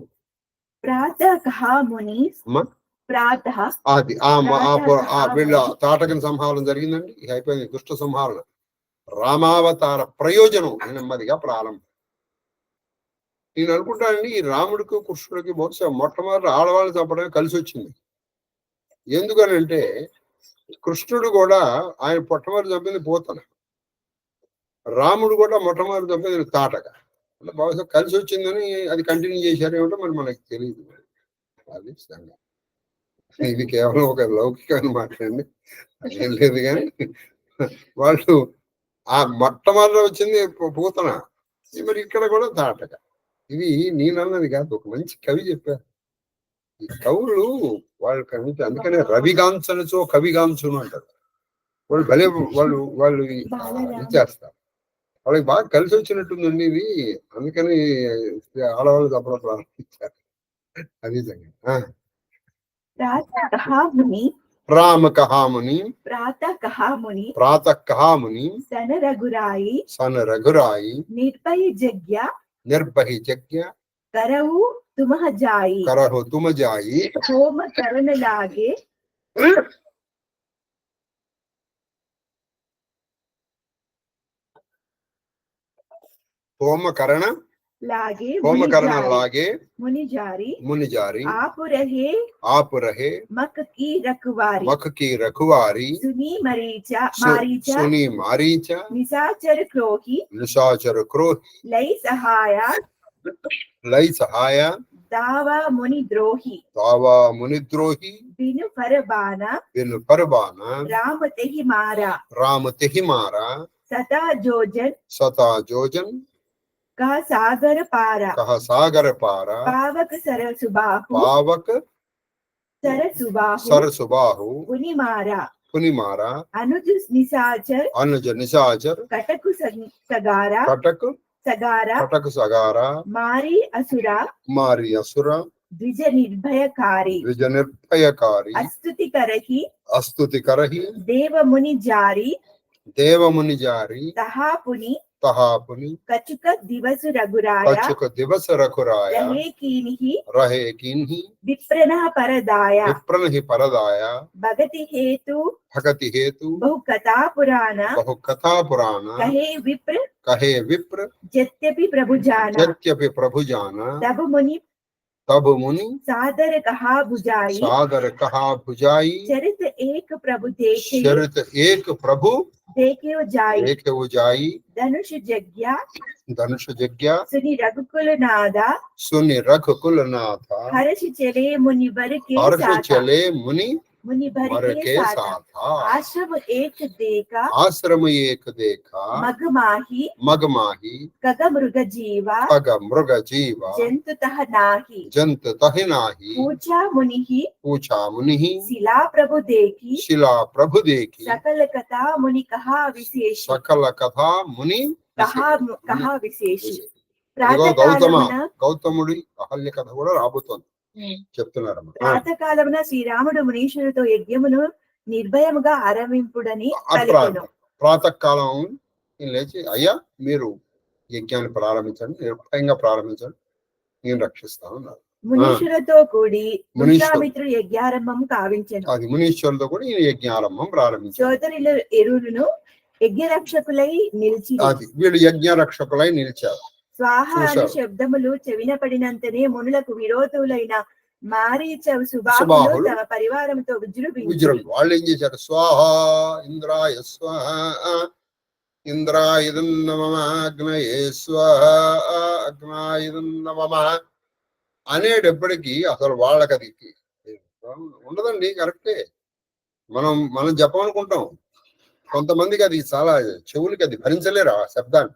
అది వీళ్ళ తాటకని సంహారం జరిగిందండి. అయిపోయింది దుష్ట సంహారణ. రామావతార ప్రయోజనం నెమ్మదిగా ప్రారంభం. నేను అనుకుంటానండి ఈ రాముడికి కృష్ణుడికి బహుశా మొట్టమొదటి ఆడవాళ్ళని చంపడమే కలిసి వచ్చింది. ఎందుకనంటే కృష్ణుడు కూడా ఆయన మొట్టమొదటి చంపింది పోతన, రాముడు కూడా మొట్టమొదటి చంపింది తాటక. అంటే బహుశా కలిసి వచ్చిందని అది కంటిన్యూ చేశారేమిటో మరి మనకు తెలియదు. అది ఇది కేవలం ఒక లౌకికమైన మాట్లాడండి, అదేం లేదు. కానీ వాళ్ళు ఆ మొట్టమొదటి వచ్చింది పూతన, మరి ఇక్కడ కూడా తాటక. ఇది నేనన్నది కాదు, ఒక మంచి కవి చెప్పారు. ఈ కవులు వాళ్ళకి అందుకనే రవిగాంచనుచో కవిగాంచును అంటారు. వాళ్ళు భలే వాళ్ళు చేస్తారు. వాళ్ళకి బాగా కలిసి వచ్చినట్టుందండి ఇది. అందుకని ఆడవాళ్ళు చెప్పడం ప్రారంభించారు. అది సంగతి. రామ కహాముని ప్రాతః కహాముని సన రఘురాయి నిర్భయ జజ్ఞ करहु तुम जाई होम करण लागे होम करण लागे मुनि जारी आप रहे मक की रखवारी सुनी मारीचा निशाचर क्रोही लय सहाया दावा मुनि द्रोही बिनु परबाना राम तेहि मारा सता जोजन కహ సాగర పార కహ సాగర పార పావక సర సుబాహు పావక సర సుబాహు సర సుబాహు పునిమార పునిమార అనుజు నిశాచర్ అనుజ నిశాచర్ కటకు సగార కటకు సగార కటకు సగార మారి అసుర మారి అసుర ద్విజ నిర్భయకారి ద్విజ నిర్భయకారి అస్తుతి కరహి అస్తుతి కరహి దేవముని జారి దేవముని జారి తహాపుని తహాపుని కచుక దివసు రఘురాయ కచుక దివస రఘురాయ రహే కీనిహి రహే కిన్హి విప్రణ పరదాయ విప్రనహి పరదాయ భగతి హేతు భగతి హేతు బహు కథా పురాణ బహు కథా పురాణ కహే విప్ర కహే విప్ర జత్యపి ప్రభుజాన జత్యపి ప్రభుజాన తబు ముని तब मुनि सादर कहा बुझाई सादर कहा भुजाई चरित एक प्रभु देखे शरत एक प्रभु देखे जाई देखे जाई धनुष जग्या धनुष जग्या सुनि रघुकुल नादा सुनि रघुकुल नाथा हर्ष चले मुनिवर के हर्ष साथा चले मुनि मुनिवर वर के के साथा साथा आश्रम एक देखा आश्रम एक देखा मग माही कग मृग जीवा खग मृग जीवा जंतु तह नाही जंत तह नाही पूछा मुनि शिला प्रभु देखी शिला प्रभु देखी सकल कथा मुनि कहा विशेष सकल कथा मुनि कहा विशेष ఇదిగో ప్రాతకాలమున గౌతముడి అహల్య కథ కూడా రాబోతోంది చెప్తున్నారు ప్రాతకాలమున శ్రీరాముడు మునీశ్వరుతో యజ్ఞమును నిర్భయముగా ఆరంభింపుడని పలికెను. ప్రాతకాలం లేచి అయ్యా మీరు యజ్ఞాన్ని ప్రారంభించండి, నిర్భయంగా ప్రారంభించండి, నేను రక్షిస్తానన్నారు. మునీశ్వరుతో కూడి విశ్వామిత్రుడు యజ్ఞారంభం కావించెను. అది మునీశ్వరులతో కూడా ఈయన యజ్ఞారంభం ప్రారంభించారు. సోదరులు ఎరువులను యజ్ఞ రక్షకులై నిలిచి అది వీళ్ళు యజ్ఞ రక్షకులై నిలిచారు. స్వాహ అను శబ్దములు చెవిన పడినంతనే మునులకు విరోధులైన మారీచ సుబాహులు తమ పరివారంతో విజృంభించారు. వాళ్ళు ఏం చేశారు? స్వాహ ఇంద్రాయ స్వాహ ఇంద్రాయుధం నమః అగ్నయే స్వాహ అగ్నాయుధం నమః అనేటప్పటికీ అసలు వాళ్ళకి అది ఉండదండి. కరెక్టే, మనం చెప్పమనుకుంటాం, కొంతమందికి అది చాలా చెవులకి అది భరించలేరు ఆ శబ్దాన్ని.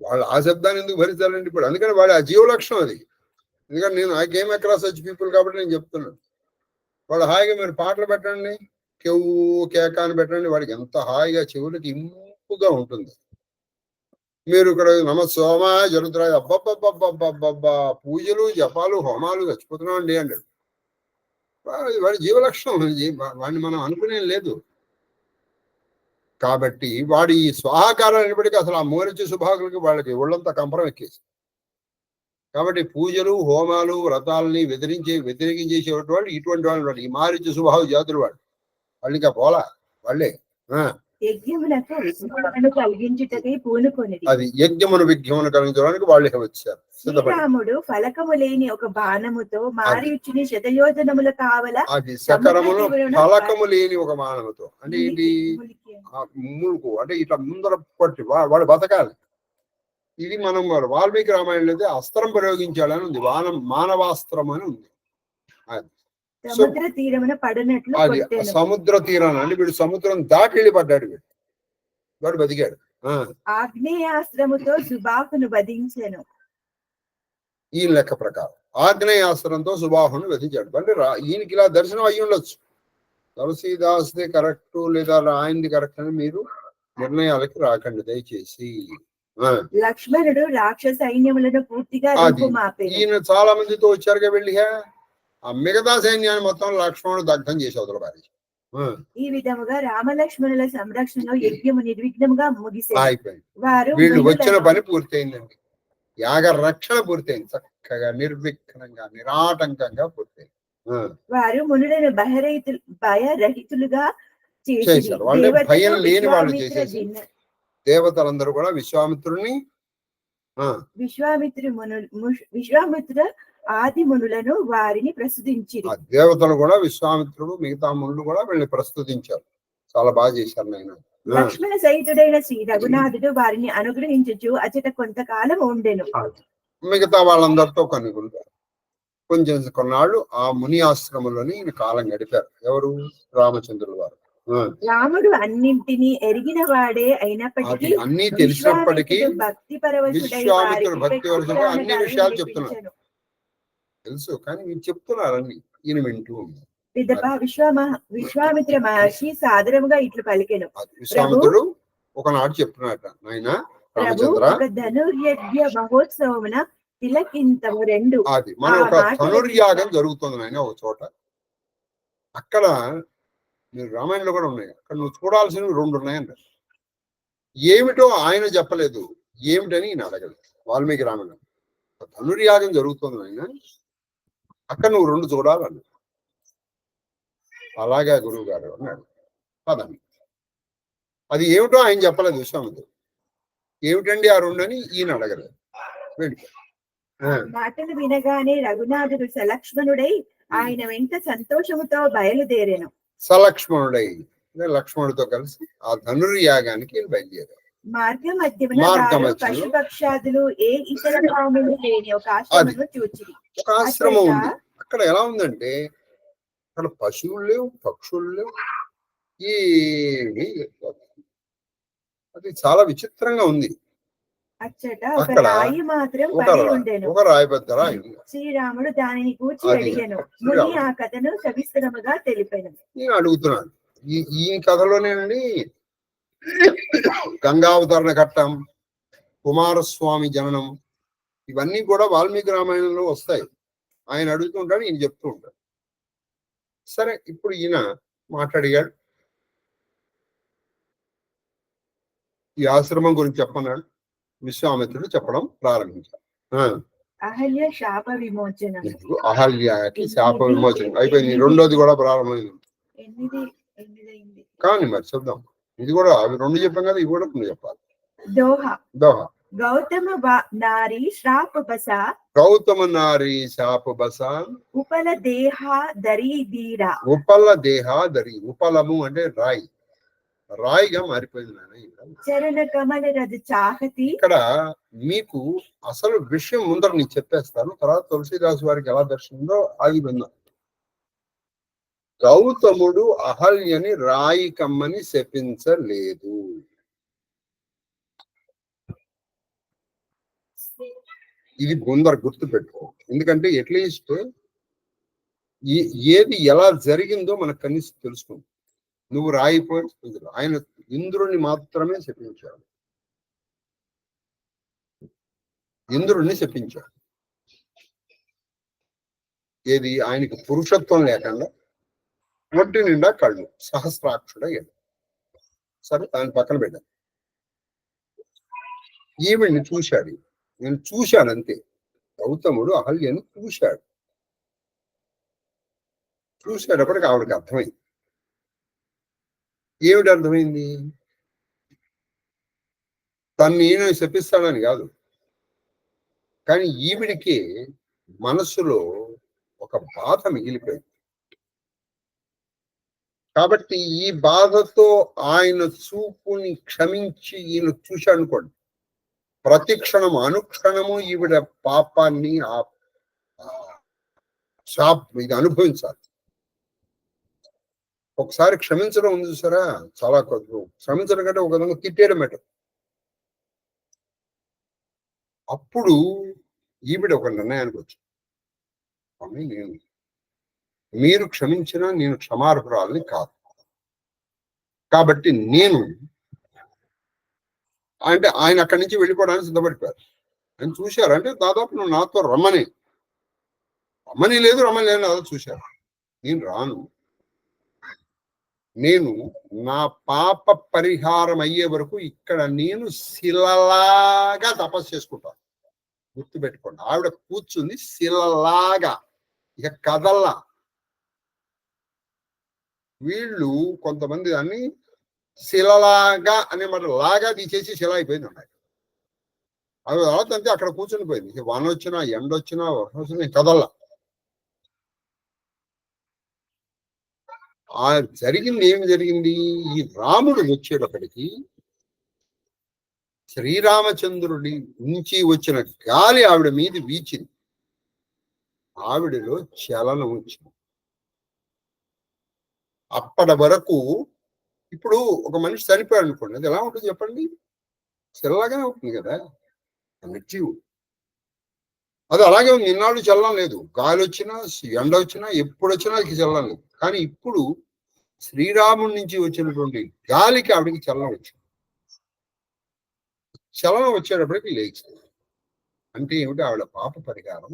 వాళ్ళు ఆ శబ్దాన్ని ఎందుకు భరించాలండి ఇప్పుడు? అందుకని వాడి ఆ జీవ లక్షణం అది. ఎందుకంటే నేను I came across such people కాబట్టి నేను చెప్తున్నాను. వాడు హాయిగా మీరు పాటలు పెట్టండి, కేవు కేక అని పెట్టండి, వాడికి ఎంత హాయిగా చెవులకి ఇంపుగా ఉంటుంది. మీరు ఇక్కడ నమస్సోమా జరుగుతున్నాయి, అబ్బబ్బబ్బబ్బబ్బబ్బా పూజలు జపాలు హోమాలు చచ్చిపోతున్నాం అండి అన్నాడు. వాడి జీవలక్షణం, వాడిని మనం అనుకునే లేదు. కాబట్టి వాడి ఈ స్వాహాకారం అనేప్పటికీ అసలు ఆ మోరిచి సుభాగులకి వాళ్ళకి ఒళ్ళంతా కంపరం ఎక్కేసి. కాబట్టి పూజలు హోమాలు వ్రతాలని వ్యతిరేకించేసేటువంటి వాళ్ళు ఇటువంటి వాళ్ళు, ఈ మారిచి సుభాగు జాతులు వాళ్ళు ఇంకా పోలా వాళ్ళే. అది యజ్ఞమును విజ్ఞమును కలిగించడానికి వాళ్ళే వచ్చారు. శ్రీరాముడు ఫలకము లేని ఒక బాణముతో మారీచుని శతయోజనముల కావల, అది సకరములు ఫలకము లేని ఒక బాణముతో అంటే ఏంటి? ములుకు అంటే ఇట్లా ముందర పట్టి వాడు బతకాలి. ఇది మనం వాల్మీకి రామాయణంలో అస్త్రం ప్రయోగించాలని ఉంది, మానవాస్త్రం అని ఉంది. సముద్ర తీరమున పడినట్లు అది సముద్ర తీరాన్ని అంటే వీడు సముద్రం దాటి వెళ్ళి పడ్డాడు, వాడు బతికాడు. ఆగ్నేయాస్త్రముతో సుబాహును వధించెను. ఈ లెక్క ప్రకారం ఆగ్నేయాస్త్రంతో సుబాహును వధించాడు. అంటే ఈయనకి ఇలా దర్శనం అయ్యి ఉండొచ్చు. తులసీదాస్ది కరెక్ట్ లేదా ఆయనది కరెక్ట్ అని మీరు నిర్ణయాలకి రాకండి దయచేసి. లక్ష్మణుడు రాక్షస సైన్యములను పూర్తిగా ఈయన చాలా మందితో వచ్చారుగా వెళ్ళిగా, ఆ మిగతా సైన్యాన్ని మొత్తం లక్ష్మణుడు దగ్ధం చేసి అవతల పారేసి. ఈ విధముగా రామలక్ష్మణుల సంరక్షణలో యజ్ఞము నిర్విఘ్నంగా ముగిసింది. అయిపోయింది. వీళ్ళు వచ్చిన పని పూర్తయిందండి. యాగ రక్షణ పూర్తయింది, చక్కగా నిర్విఘ్నంగా నిరాటంకంగా పూర్తయింది. వారు మునులను భయరహితులుగా చేశారు. వాళ్ళే భయం లేని వాళ్ళు చేసేసి దేవతలందరూ కూడా విశ్వామిత్ర ఆది మునులను వారిని ప్రస్తుతించారు. దేవతలు కూడా విశ్వామిత్రుడు మిగతా మునులు కూడా వీళ్ళని ప్రస్తుతించారు. చాలా బాగా చేశారు నాయన. లక్ష్మణ సహితుడైన శ్రీ రఘునాథుడు వారిని అనుగ్రహించుచు అచట కొంతకాలం ఉండెను. మిగతా వాళ్ళందరితో కొంచెం కొన్నాళ్ళు ఆ ముని ఆశ్రమంలోని కాలం గడిపారు. ఎవరు? రామచంద్రుల వారు. రాముడు అన్నింటినీ ఎరిగిన వాడే అయినప్పటికీ అన్ని తెలిసినప్పటికీ భక్తి పరవశుడై విశ్వామిత్రుడు భక్తి వరుసగా అన్ని వారికి విషయాలు చెప్తున్నాడు. తెలుసు, కానీ మీరు చెప్తున్నారు అన్ని ఈయన వింటూ ఉన్నారు. పిదప విశ్వామిత్ర మహర్షి సాదరముగా ఇట్లు పలికెను. విశ్వామిత్రుడు ఒకనాడు చెప్తున్నాడు, నాయన రామచంద్ర, ధనుర్యజ్ఞ మహోత్సవమున తిలకింతము రెండు. అది మన ఒక ధనుర్యాగం జరుగుతుంది నాయన ఒక చోట. అక్కడ మీరు రామాయణంలో కూడా ఉన్నాయి, అక్కడ నువ్వు చూడాల్సినవి 2 ఉన్నాయంట. ఏమిటో ఆయన చెప్పలేదు, ఏమిటని ఈయన అడగలేదు. వాల్మీకి రామాయణం ధనుర్యాగం జరుగుతుంది ఆయన, అక్కడ నువ్వు 2 చూడాలన్నా. అలాగా గురువు గారు అన్నాడు. పదండి. అది ఏమిటో ఆయన చెప్పలేదు విశ్వామిత్రుడు. ఏమిటండి ఆ 2 అని ఈయన అడగలేదు. మాటలు వినగానే రఘునాథుడు సలక్ష్మణుడై ఆయన వెంట సంతోషముతో బయలుదేరాను. సలక్ష్మణుడై లక్ష్మణుడితో కలిసి ఆ ధనుర్యాగానికి బయలుదేరారు. మార్గ మధ్యమున పశుపక్షాదులు ఏ ఇతర పాములు లేని ఒక ఆశ్రమం చూచి. ఒక ఆశ్రమం ఉంది. అక్కడ ఎలా ఉందంటే అక్కడ పశువులు లేవు, పక్షులు లేవు, ఏమీ లేదు. అది చాలా విచిత్రంగా ఉంది. ఒక రాయి మాత్రం పడి ఉండెను. ఒక రాయి పెద్ద రాయి. శ్రీరాముడు దానిని కూర్చి అడిగాను. ముని ఆ కథను సవిస్తరముగా తెలిపాను. నేను అడుగుతున్నాను, ఈ కథలోనేనండి గంగావతరణ ఘట్టం, కుమారస్వామి జననం, ఇవన్నీ కూడా వాల్మీకి రామాయణంలో వస్తాయి. ఆయన అడుగుతుంటాడు, ఈయన చెప్తూ ఉంటాడు. సరే, ఇప్పుడు ఈయన మాట్లాడిగాడు. ఈ ఆశ్రమం గురించి చెప్పన్నాడు. విశ్వామిత్రుడు చెప్పడం ప్రారంభించాడు. అహల్య శాప విమోచనం. అహల్యకి శాప విమోచనం అయిపోయింది. 2వది కూడా ప్రారంభమైంది. కానీ మరి చూద్దాం. ఇది కూడా అవి 2 చెప్పాం కదా, ఇవి కూడా 2 చెప్పాలి. దోహ గౌతమ నారీ శ్రాపబస. గౌతమ నారీ శాపబస. ఉపల దేహ దరి దీర. ఉపల దేహ దరి. ఉపలము అంటే రాయి, రాయిగా మారిపోయింది నాయన. చరణ కమల రజ చాహతి. ఇక్కడ మీకు అసలు విషయం ముందర నేను చెప్పేస్తాను, తర్వాత తులసిదాసు వారికి ఎలా దర్శనంలో అది విన్నాం. గౌతముడు అహల్యని రాయి కమ్మని శపించలేదు. ఇది ముందర గుర్తు పెట్టుకో. ఎందుకంటే అట్లీస్ట్ ఏది ఎలా జరిగిందో మనకు కనీసం తెలుసుకుంది. నువ్వు రాయిపోయి ఆయన ఇంద్రుణ్ణి మాత్రమే శపించాడు. ఇంద్రుణ్ణి శపించాడు. ఏది ఆయనకి పురుషత్వం లేకుండా ఒంటి నిండా కళ్ళు, సహస్రాక్షుడయ్యాడు. సరే, ఆయన పక్కన పెట్టాను. ఈవిడ్ని చూశాడు. నేను చూశాను అంతే. గౌతముడు అహల్యను చూశాడు. చూసేటప్పటికి ఆవిడకి అర్థమైంది. ఏమిటి అర్థమైంది? తను నేను శపిస్తాడని కాదు, కానీ ఈవిడికి మనస్సులో ఒక బాధ మిగిలిపోయింది. కాబట్టి ఈ బాధతో ఆయన చూపుని క్షమించి ఈయన చూశాడు అనుకోండి, ప్రతి క్షణము అనుక్షణము ఈవిడ పాపాన్ని ఇది అనుభవించాలి. ఒకసారి క్షమించడం ఉంది చూసారా, చాలా క్షమించడం కంటే ఒక విధంగా తిట్టేయడం బెటర్. అప్పుడు ఈవిడ ఒక నిర్ణయానికి వచ్చింది, నేను మీరు క్షమించినా నేను క్షమార్హురాలని కాదు, కాబట్టి నేను అంటే ఆయన అక్కడి నుంచి వెళ్ళిపోవడానికి సిద్ధపడిపోయారు. ఆయన చూశారు, అంటే దాదాపు నువ్వు నాతో రమ్మని లేదు అదో చూశారు. నేను రాను, నేను నా పాప పరిహారం అయ్యే వరకు ఇక్కడ నేను శిలలాగా తపస్సు చేసుకుంటాను. గుర్తుపెట్టుకోండి, ఆవిడ కూర్చుంది శిలలాగా, ఇక కదల్లా. వీళ్ళు కొంతమంది దాన్ని శిలలాగా అనే మాట లాగా తీసేసి శిల అయిపోయింది ఉన్నాయి. అవి తర్వాత అంతే అక్కడ కూర్చుని పోయింది. వాన వచ్చినా ఎండ వచ్చినా వర్షం వచ్చినా కదల్లా. ఆ జరిగింది ఏమి జరిగింది? ఈ రాముడు వచ్చేటప్పటికి శ్రీరామచంద్రుడి నుంచి వచ్చిన గాలి ఆవిడ మీద వీచింది. ఆవిడలో చలనం వచ్చింది. అప్పటి వరకు ఇప్పుడు ఒక మనిషి చనిపోయాడు అనుకోండి, అది ఎలా ఉంటుంది చెప్పండి? చల్లగానే ఉంటుంది కదా, నిర్జీవు. అది అలాగే ఉంది, ఇన్నాళ్ళు చల్లం లేదు. గాలి వచ్చినా ఎండ వచ్చినా ఎప్పుడు వచ్చినా అది చల్లం లేదు. కానీ ఇప్పుడు శ్రీరాముడి నుంచి వచ్చినటువంటి గాలికి ఆవిడికి చలనం వచ్చింది. చలనం వచ్చేటప్పటికి లేచింది. అంటే ఏమిటి? ఆవిడ పాప పరిహారం.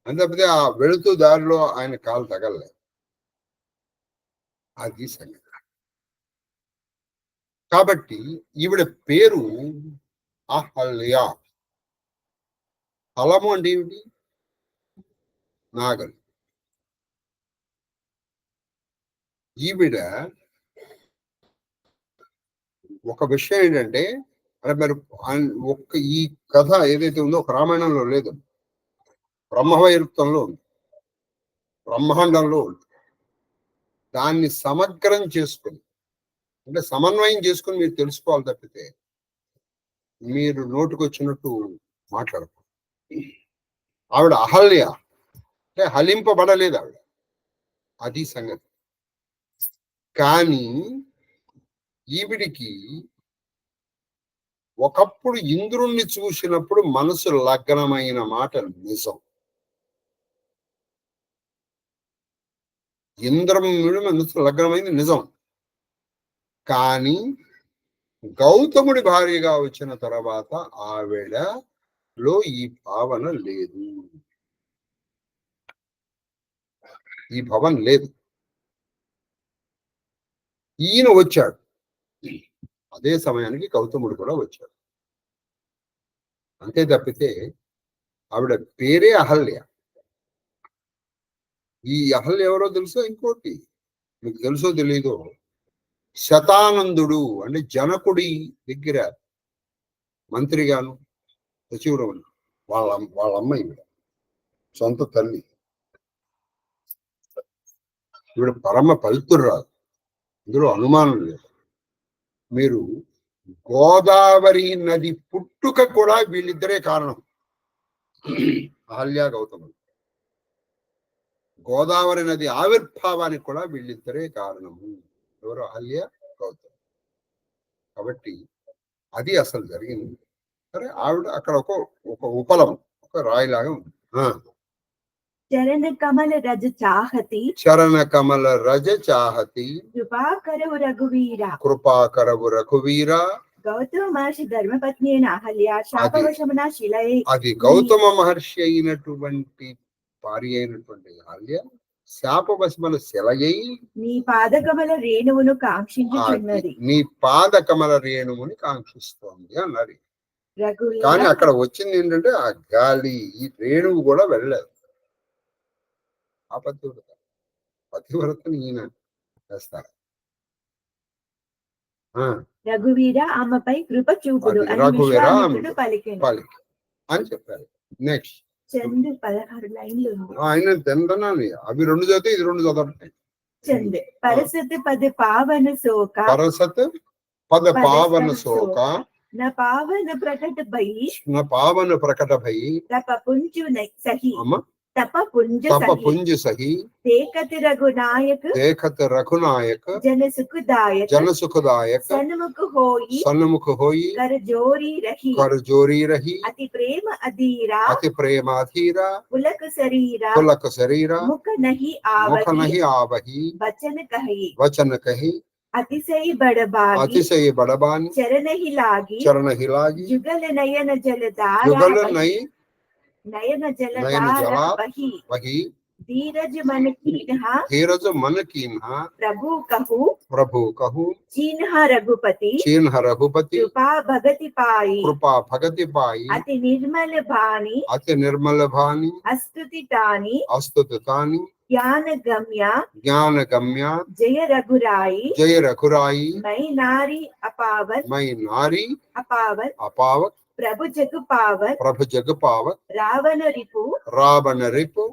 అంతేపోతే ఆ వెళుతూ దారిలో ఆయన కాలు తగలలేదు. అది సంగతి. కాబట్టి ఈవిడ పేరు అహల్య. హలము అంటే ఏమిటి? నాగలి. ఈవిడ ఒక విషయం ఏంటంటే, మరి ఒక్క ఈ కథ ఏదైతే ఉందో ఒక రామాయణంలో లేదు, బ్రహ్మవైరుక్తంలో ఉంది, బ్రహ్మాండంలో ఉంది. దాన్ని సమగ్రం చేసుకుని, అంటే సమన్వయం చేసుకుని మీరు తెలుసుకోవాలి తప్పితే మీరు నోటుకొచ్చినట్టు మాట్లాడకూడదు. ఆవిడ అహల్య అంటే హలింపబడలేదు ఆవిడ, అది సంగతి. కానీ ఈవిడికి ఒకప్పుడు ఇంద్రుణ్ణి చూసినప్పుడు మనసు లగ్నమైన మాట నిజం. ఇంద్రుడి మనసు లగ్నమైంది నిజం. కానీ గౌతముడి భార్యగా వచ్చిన తర్వాత ఆవిడలో ఈ భావన లేదు, ఈ భావన లేదు. ఈయన వచ్చాడు, అదే సమయానికి గౌతముడు కూడా వచ్చాడు. అంతే తప్పితే ఆవిడ పేరే అహల్య. ఈ అహల్య ఎవరో తెలుసో? ఇంకోటి మీకు తెలుసో తెలీదో, శతానందుడు అంటే జనకుడి దగ్గర మంత్రిగాను సచివుడు వాళ్ళ అమ్మ ఈవిడ, సొంత తల్లి. ఈవిడ పరమ పవిత్రురాలు, ఇందులో అనుమానం లేదు. మీరు గోదావరి నది పుట్టుక కూడా వీళ్ళిద్దరే కారణం, అహల్య గౌతముడు. గోదావరి నది ఆవిర్భావానికి కూడా వీళ్ళిద్దరే కారణము. ఎవరు? అహల్య గౌతముడు. కాబట్టి అది అసలు జరిగింది. సరే, ఆవిడ అక్కడ ఒక ఉపలం, ఒక రాయిలాగా ఉంది. చరణ కమల రజ చాహతి, చరణ కమల రజ చాహతి, కృపాకరవు రఘువీర, కృపాకరవు రఘువీర. గౌతమ మహర్షి ధర్మపత్ని అయిన అహల్య శాపవశమున శిలై, అది గౌతమ మహర్షి అయినటువంటి భార్య అయినటువంటి అహల్య శాపవశమున శిలయై నీ పాదకమల రేణువును కాంక్షించుచున్నది, నీ పాదకమల రేణువుని కాంక్షిస్తోంది అన్నది. రఘువీర. కానీ అక్కడ వచ్చింది ఏంటంటే ఆ గాలి, ఈ రేణువు కూడా వెళ్ళలేదు. ఆ పతివ్రతని ఈయన చేస్తారు. రఘువీర ఆమెపై కృప చూపుడు అని రఘువీర పలికెను అని చెప్పారు. నెక్స్ట్ చంద్ 16 లైన్లు ఆయన తింటున్నాను. అవి 2 చదివితే ఇది 2 చదవటం. చంద్ పరసత్ పద పావన శోక, పరసత్ పద పావన శోక, न पावन प्रकट भई, न पावन प्रकट भई, तप पुंज सही, तप पुंज सही, देखत रघुनायक, जन सुखदायक, सन्मुख होई, कर जोरी रही, अति प्रेम अधीरा, पुलक शरीरा, मुख नहीं आवही, वचन कही, अतिशय बड़बानी, चरण ही लागी, जुगल नयन जलधारा वही, धीरज मन कीन्हा, प्रभु कहू, चीन्ह रघुपति, कृपा भगति पाई, अति निर्मल भानी, अस्तुति तानी, ज्ञान गम्या, जय रघुराई, मैं नारी अपावर, प्रभु जग पावक, रावण रिपु,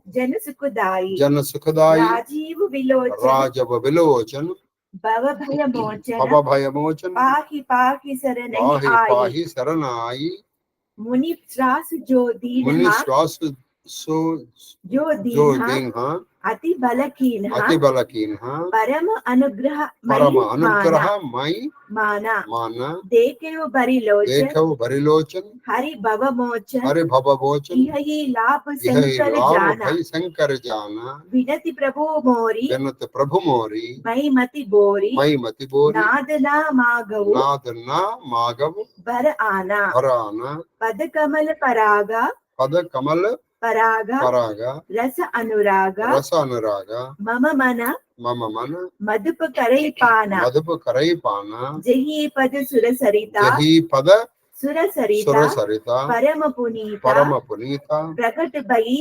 जन सुखदाई, राजीव विलोचन, भव भय मोचन, पाहि शरणाई, मुनि श्वास जो दीन्हा, అతి బలకీన అతి బలకీన పరమ అనుగ్రహ పరమ అనుగ్రహ మై మాన మాన దేకేవు బరిలోచన్ దేఖవు బరిలోచన్ హరి భవమోచన్ హరి భవభోచన్ ఇహయి లాభ ఇహ శంకర లాభ జాన భై శంకర జాన వినతి ప్రభు మోరి వినత ప్రభు మోరి మైమతి బోరి మై మతి బోరి నాదనా మాగవు నాదన్న మాగవు బర ఆనా హరాన పదకమల పరాగ పద కమల పరాగ పరాగ రస అనురాగ రస అనురాగ మమ మన మమ మన మధుప కరైపాన మధుపు కరైపాన జహీ పద సురసరిత జహీ పద సురసరిత సుర సరిత పరమ పునీత పరమ పునీత ప్రకట భయి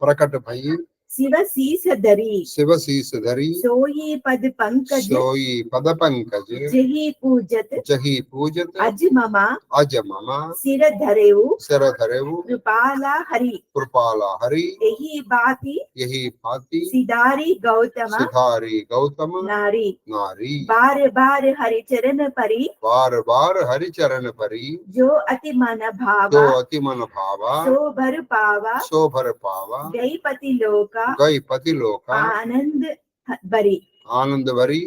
ప్రకట భయి శివ సీసధరి శివ శీసధరి సోయి పద పంకజ సోయి పద పంకజ జహీ పూజత్ జహి పూజత అజ్ మమ అజ మమ శిరధరేవు శరధరేవు కృపాల హరి కృపాల హరి ఎహి బాతి యహి భాతి సిదారి గౌతమ సిధారి గౌతమ నారి నారి బార్ బార్ హరి చరణ పరి బార్ బార్ హరి చరణ పరి जो अति मन भाव దో అతి మన భావ सो भर पावा శోభర పావ गईपति लोका గై పతి లోక आनंद भरी ఆనంద వరి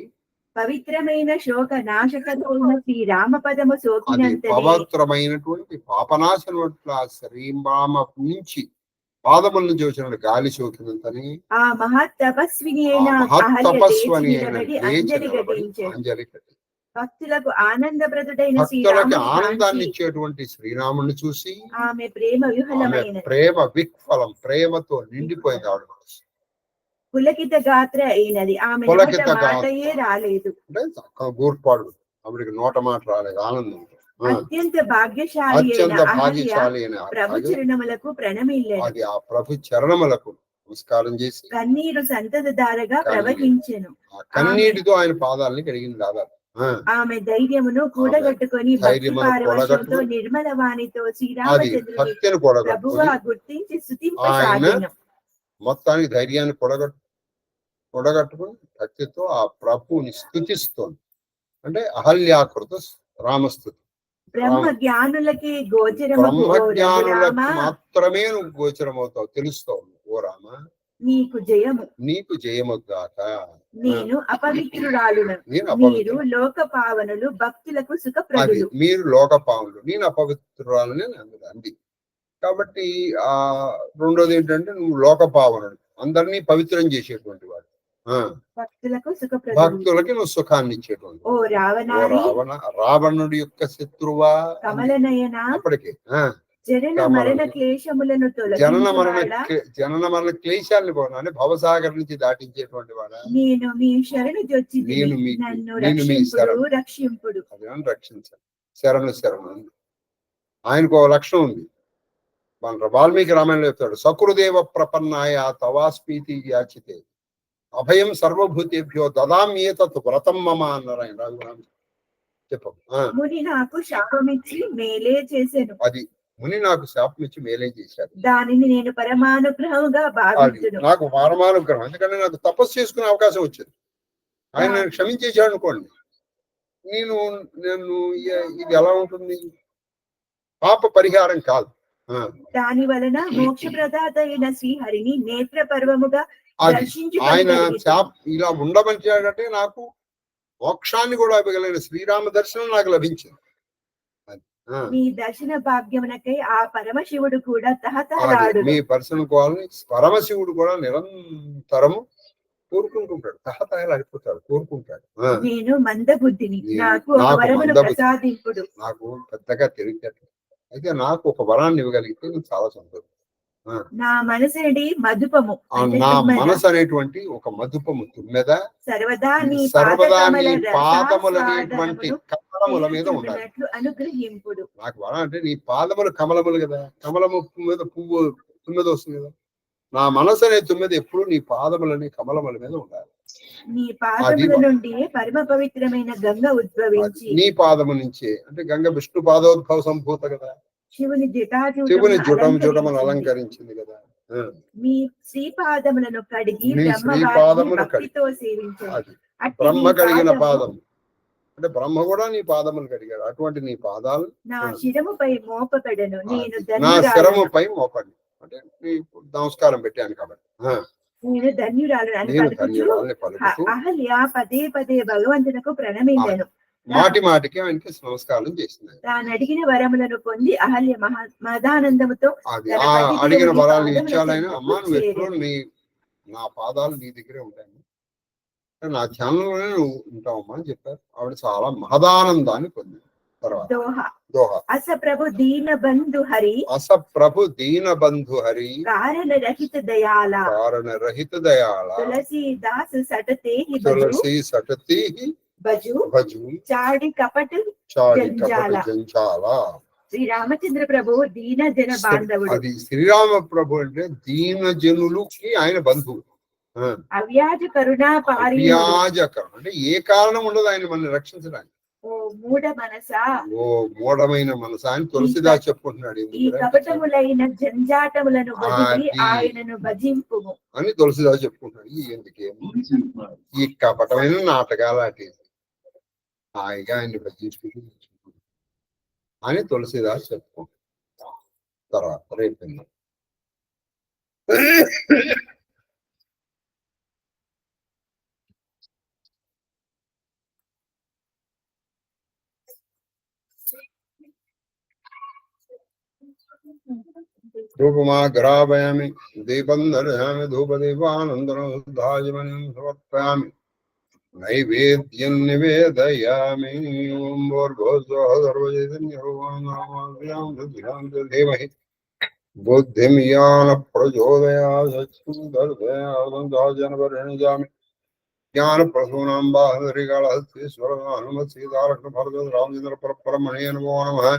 పవిత్రమైన శోక నాశకమైన శ్రీ రామపదము అది సోకినంతనే పవిత్రమైనటువంటి పాపనాశనట్ల శ్రీరామ నుంచి పాదముల నుంచి వచ్చిన గాలి సోకినంతని ఆ మహత్ తపస్విని అయిన మహత్తపస్వని అయిన అంజలి లేచిన ఘటించెను. అంజలి ఘటించెను. భక్తులకు ఆనందప్రదుడైన భక్తులకి శ్రీరాముని ఆనందాన్ని కాంచి ఇచ్చేటువంటి శ్రీరాముని చూసి ఆమె ప్రేమ ఆమె విహలమైనది ప్రేమ విక్ఫలం ప్రేమతో నిండిపోయింది ఆవిడ మనసు. పులకిత గాత్ర అయినది ఆమె పులకిత నోట గాత్ర. మాటయే రాలేదు అంటే చక్కగా గూర్పాడు ఆవిడకి నోట మాట రాలేదు ఆనందం ఆ, అత్యంత భాగ్యశాలి అయిన అత్యంత అహల్య భాగ్యశాలి అయిన ప్రభు అహల్య చరణములకు ప్రణమిల్లెను అది ఆ ప్రభు చరణములకు నమస్కారం చేసి కన్నీరు సంతతధారగా కన్నీరు. ప్రవహించెను ఆ కన్నీటితో ఆయన పాదాలని కడిగింది దాదాపు ఆ, ఆమె ధైర్యమును కూడగట్టుకొని భక్తి ధైర్యమును పారవశ్యంతో కూడగట్టుకొని నిర్మల వాణితో అది శ్రీరామచంద్రుని భక్తిని ప్రభువా కూడగట్టుకొని గుర్తించి స్తుతింపసాగెను. మొత్తానికి ధైర్యాన్ని కూడగట్టుకుని భక్తితో ఆ ప్రభువుని స్తుతిస్తోంది అంటే అహల్యాకృత రామస్థుతి బ్రహ్మ జ్ఞానులకి గోచరమగు ఓ బ్రహ్మజ్ఞానులకు రఘురామ, మాత్రమే నువ్వు గోచరమవుతావు తెలుస్తావు ఓ రామ నీకు జయము. నీకు జయమొద్దాక నేను అపవిత్రురాలును, నేను మీరు అపవిత్ర లోక పావనులు, భక్తులకు అది సుఖప్రదులు. మీరు లోకపావులు నేను అపవిత్రురాలని అందులో అంది కాబట్టి ఆ రెండోది ఏంటంటే నువ్వు లోకపావనుడు అందరినీ పవిత్రం చేసేటువంటి వాడు ఆ భక్తులకు సుఖప్రదులు. భక్తులకి నువ్వు సుఖాన్ని ఇచ్చేటువంటి ఓ వాడు. ఓ రావణాని రావణుడి యొక్క శత్రువా కమలనయన అప్పటికే జనన కమల. మరణ క్లేశములను జనన మరణ క్లేశాలను పోనాలి భవసాగర్ నుంచి దాటించేటువంటి వాడా నేను మీ శరణు జొచ్చి నేను మీకు- నన్ను నేను మీ రక్షింపుడు శరణు. రక్షింపుడు. అది నన్ను రక్షించాలి శరణు ఉంది ఆయనకు ఒక లక్షణం ఉంది మన వాల్మీకి రామాయణంలో చెప్తాడు సకృదేవ ప్రపన్నాయ తవాస్పీతి యాచితే అభయం సర్వభూతేభ్యో దదామ్యేతత్ వ్రతం మమ అన్నారు ఆయన రాఘురామ చెప్పు ముని నాకు శాపమిచ్చి మేలే చేసెను, అది ముని నాకు శాపం ఇచ్చి మేలే చేశారు దానిని నేను పరమానుగ్రహంగా అది భావించును. నాకు పరమానుగ్రహం ఎందుకంటే నాకు తపస్సు చేసుకునే అవకాశం వచ్చింది ఆయన నన్ను క్షమించేశాడు అనుకోండి నేను ఇది ఎలా ఉంటుంది పాప పరిహారం కాదు దాని వలన మోక్షప్రదాత అయిన శ్రీహరిని నేత్ర పర్వముగా అది ఆయన దర్శించుకోగలిగితే ఇలా ఉండమంటాడంటే నాకు మోక్షాన్ని కూడా ఇవ్వగలిగిన శ్రీరామ దర్శనం నాకు లభించింది అది, మీ దర్శన భాగ్యమునకై ఆ పరమశివుడు కూడా అది తహతహలాడు. మీ పర్సన్ కాల్ని పరమశివుడు కూడా నిరంతరము కోరుకుంటుంటాడు తహతహలు అడిపోతాడు కోరుకుంటాడు నేను మందబుద్ధిని, నాకు ఒక నాకు వరమును మందబుద్ధి. ప్రసాదింపుడు. నాకు పెద్దగా తెలియదు అయితే నాకు ఒక వరాన్ని ఇవ్వగలిగితే నేను చాలా సంతోషం నా మనసుడి మధుపము అంటే నా తుమ్మెద, మనసు అనేటువంటి ఒక మధుపము తుమ్మెద సర్వదా నీ సర్వదా నీ పాదకమల పాదములనేటువంటి రసాస్వాదనమును కమలముల మీద ఉండాలి తెలుసుకున్నట్లు అనుగ్రహింపుడు. నాకు వరం అంటే నీ పాదములు కమలములు కదా కమలము మీద పువ్వు తుమ్మెద వస్తుంది కదా నా మనసు అనే తుమ్మెద ఎప్పుడు నీ పాదములని కమలముల మీద ఉండాలి నీ పాదముల నుండి పరమ పవిత్రమైన గంగ ఉద్భవించి నీ పాదము నుంచే అంటే గంగ విష్ణు పాదోద్భవ సంభూత కదా శివుని శివుని జుటం జటాజూటమును అలంకరించింది కదా మీ శ్రీపాదములను కడిగి నీ బ్రహ్మవారిని శ్రీపాదములు భక్తితో సేవించండి. అది అట్టి బ్రహ్మ నీ కడిగిన పాదము పాదం అంటే బ్రహ్మ కూడా నీ పాదములు కడిగాడు అటువంటి నీ పాదాలు నా శిరముపై మోపకడను, నేను నా ధన్యురాలను. శరముపై మోపండి అంటే నీ నమస్కారం పెట్టాను కాబట్టి నేను ధన్యురాలు అని నేను పలుకుచు ధన్యురాలని పలుకుతూ అహల్య పదే పదే భగవంతునకు ప్రణమిల్లెను. మాటి మాటికి ఆయనకి నమస్కారం చేసింది. తాను అడిగిన వరములను పొంది అహల్య మదానందముతో అది తన పైకి అడిగిన ఉండి వరాలు పాదముల ఇచ్చాలైనా చెంతకు అమ్మా నువ్వు ఎప్పుడు చేరెను. నా పాదాలు నీ దగ్గరే ఉంటాయి, నా ధ్యానంలోనే నువ్వు ఉంటావమ్మా అని చెప్పారు. ఆవిడ చాలా మహదానందాన్ని పొందింది. తర్వాత దోహ అస ప్రభు దీన బంధు హరి అస ప్రభు దీన బంధు హరి కారణ రహిత దయాల కారణ రహిత దయాళ తులసీదాసు సటతే తులసి సటతి భజు భజు చాడి కపట చాడి జంజాల. కపట జంచాల. శ్రీ రామచంద్ర ప్రభు దీన జన బాంధవుడు. అది శ్రీరామ ప్రభు అంటే దీన జనులకి ఆయన బంధువు. అవ్యాజ కరుణా పారి అవ్యాజకరం అంటే ఏ కారణం ఉండదు ఆయన మనల్ని రక్షించడానికి. ఓ మూఢ మనసా, ఓ మూఢమైన మనస అని తులసిదాస్ చెప్పుకుంటున్నాడు. ఈ కపటములైన జంజాటములను వదిలి ఆయనను భజింపు అని తులసిదాస్ చెప్పుకుంటున్నాడు. ఎందుకేమో ఈ కపటమైన నాటకాలు అటు హాయిగా ఆయన్ని భజించుకుంటూ అని తులసిదాస్ చెప్పుకుంటున్నాడు. తర్వాత రేపు ధూపమాగ్రాపయామి దీపం దర్శయామి ధూపదీపానందరం శుద్ధాజమనం సమర్పయామి నైవేద్యం నివేదయామి. ఓం భూర్భువః సర్వచైతన్యమహి బుద్ధిం యాన ప్రచోదయామి జ్ఞాన ప్రసూనాం బాహరికాళహస్తీశ్వర హనుమత్ సీతాలక్ష్మణ భరత రామచంద్ర పరబ్రహ్మణే నమో నమః.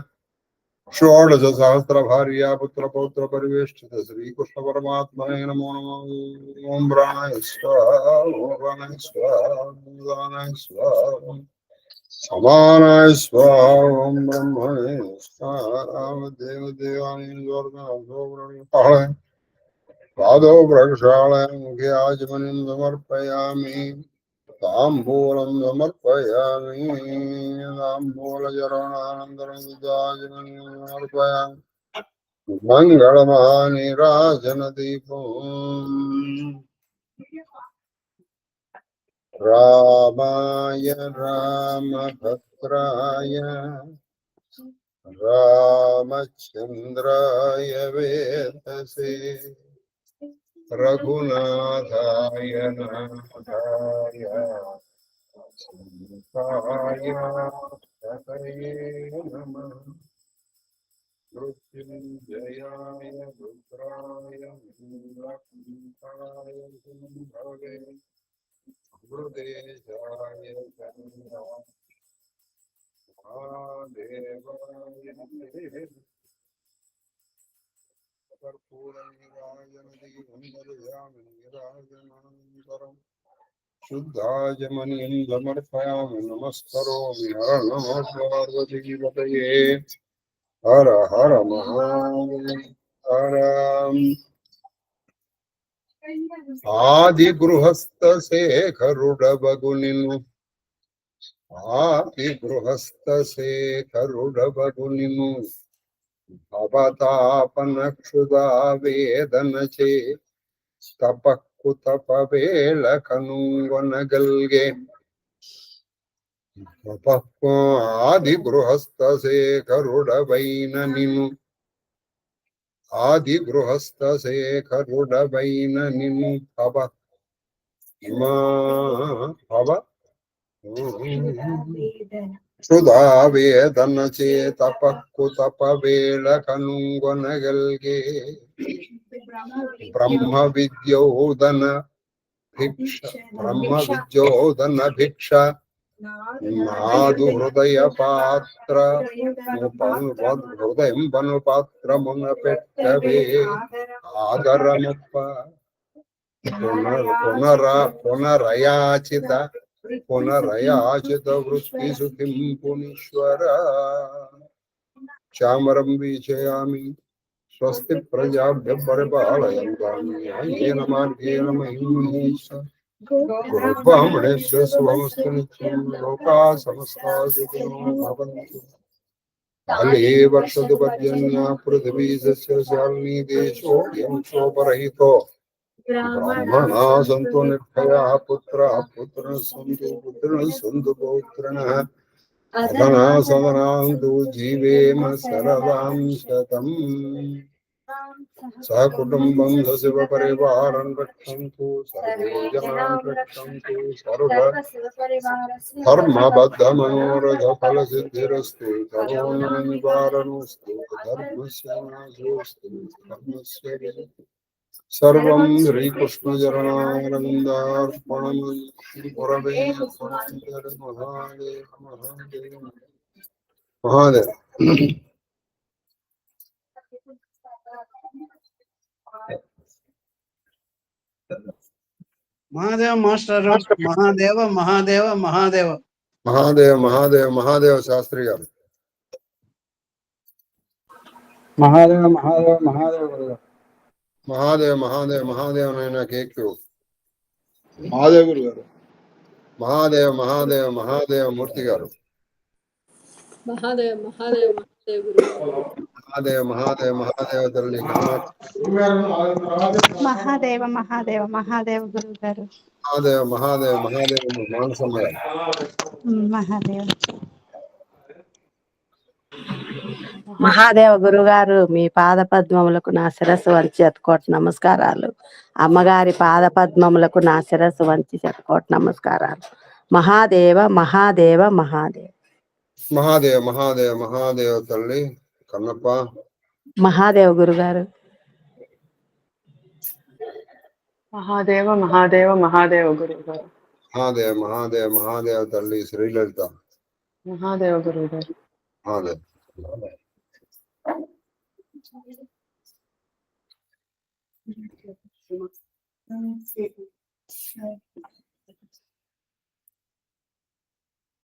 షోడశ సహస్ర భార్యా పుత్ర పౌత్ర పరివేష్టిత శ్రీకృష్ణ పరమాత్మనే నమో నమః. ఓం ప్రాణాయ స్వాహా ఓం ప్రాణాయ స్వాహా ఓం ప్రాణాయ స్వాహా సమానాయ స్వాహా ఓం బ్రహ్మణే స్వాహా. దేవదేవాని పాదో ప్రక్షాళయ ముఖే ఆచమనిం సమర్పయామి. తాంబూలం సమర్పయామి. తాంబూలచరణానంతరం సుధాజమనిం సమర్పయామి. మంగళమహానీరాజన దీపం రామాయ రామభద్రాయ రామచంద్రాయ వేదసే రఘునాథాయ నాథాయ సీతాయ పతయే నమః. మృత్యుంజయాయ రుద్రాయ నీలకంఠాయ శంభవే మృదేశాయ మహాదేవాయ కర్పూరనిరాజనం శుద్ధాజమనిం సమర్పయామి. నమస్కరోమి హర నమః పార్వతీపతయే హర హర మహాదేవ. ఆది గృహస్థ శేఖరుడబగునిను ఆది గృహస్థ శేఖరుడబగునిను భవతాపనక్షుదా వేదనచే తపక్కు తపవేళ కనుగొనగల్గే. ఆది గృహస్థ శేఖరుడవైన నిను ఆది గృహస్థ శేఖరుడవైన నిను భవ క్షుధా వేదన చే తపక్కు తపవేళ కనుగొనగల్గే. బ్రహ్మ విద్యోదన భిక్ష నాదు హృదయ పాత్ర హృదయం పను పాత్రమున పెట్టవే ఆదరముప్ప. పునరయాచిత వృత్తి సుఖిం పునీశ్వర. చామరం వీచయామి. స్వస్తి ప్రజాభ్య పరిపాలయంతాం న్యాయేన మార్గేణ మహిం మహేష. బ్రాహ్మణేభ్యः శుభమస్తు నిత్యం. లోకాः సమస్తాः సుఖినో భవంతు. కాలే వర్షతు పర్జన్యः పృథివీ సస్యశాలినీ దేశోऽयं శోభరహితో బ్రాహ్మణా సంతు నిర్భయా పుత్రః పుత్రిణః సంతు పుత్రిణః సంతు పౌత్రిణః సదనా సదనాంతు జీవేమ శరదాం శతం సకుటుంబం సశివ పరివారం రక్షन्तు సర్వే జనాన్ రక్షन्तు సర్వ ధర్మబద్ధ మనోరథ ఫల సిద్ధిరస్తు తమోన నివారణోస్తు ధర్మస్య నాశోస్తు ధర్మస్య విజయః. సర్వం శ్రీకృష్ణ చరణారవిందార్పణమస్తు. గురవే పరమేశ్వర మహాదేవ మహాదేవ మహాదేవ. మహాదేవ మాస్టర్ మహాదేవ మహాదేవ మహాదేవ మహాదేవ మహాదేవ మహాదేవ శాస్త్రి గారు. మహాదేవ మహాదేవ మహాదేవ గురుగారు. మహాదేవ మహాదేవ మహాదేవ నాయన కేక్యూ. మహాదేవ గురుగారు. మహాదేవ మహాదేవ మహాదేవ మూర్తి గారు. మహాదేవ మహాదేవ మహాదేవ గురుగారు. మహాదేవ మహాదేవ మహాదేవ తల్లి మహాదేవ మహాదేవ మహాదేవ గురువు గారు. మహాదేవ మహాదేవ మహాదేవ మానసమ్మ గారు. మహాదేవ మహాదేవ గురుగారు, మీ పాద పద్మములకు నా శిరస్సు వంచి ఎత్తుకోట నమస్కారాలు. అమ్మగారి పాద పద్మములకు నా శిరస్సు వంచి ఎత్తుకోట నమస్కారాలు. మహాదేవ మహాదేవ మహాదేవ మహాదేవ మహాదేవ మహాదేవ తల్లి కన్నప్ప. మహాదేవ గురుగారు. మహాదేవ మహాదేవ మహాదేవ గురువు గారు. మహాదేవ మహాదేవ మహాదేవ తల్లి శ్రీలలిత. మహాదేవ గురువు గారు. మహాదేవ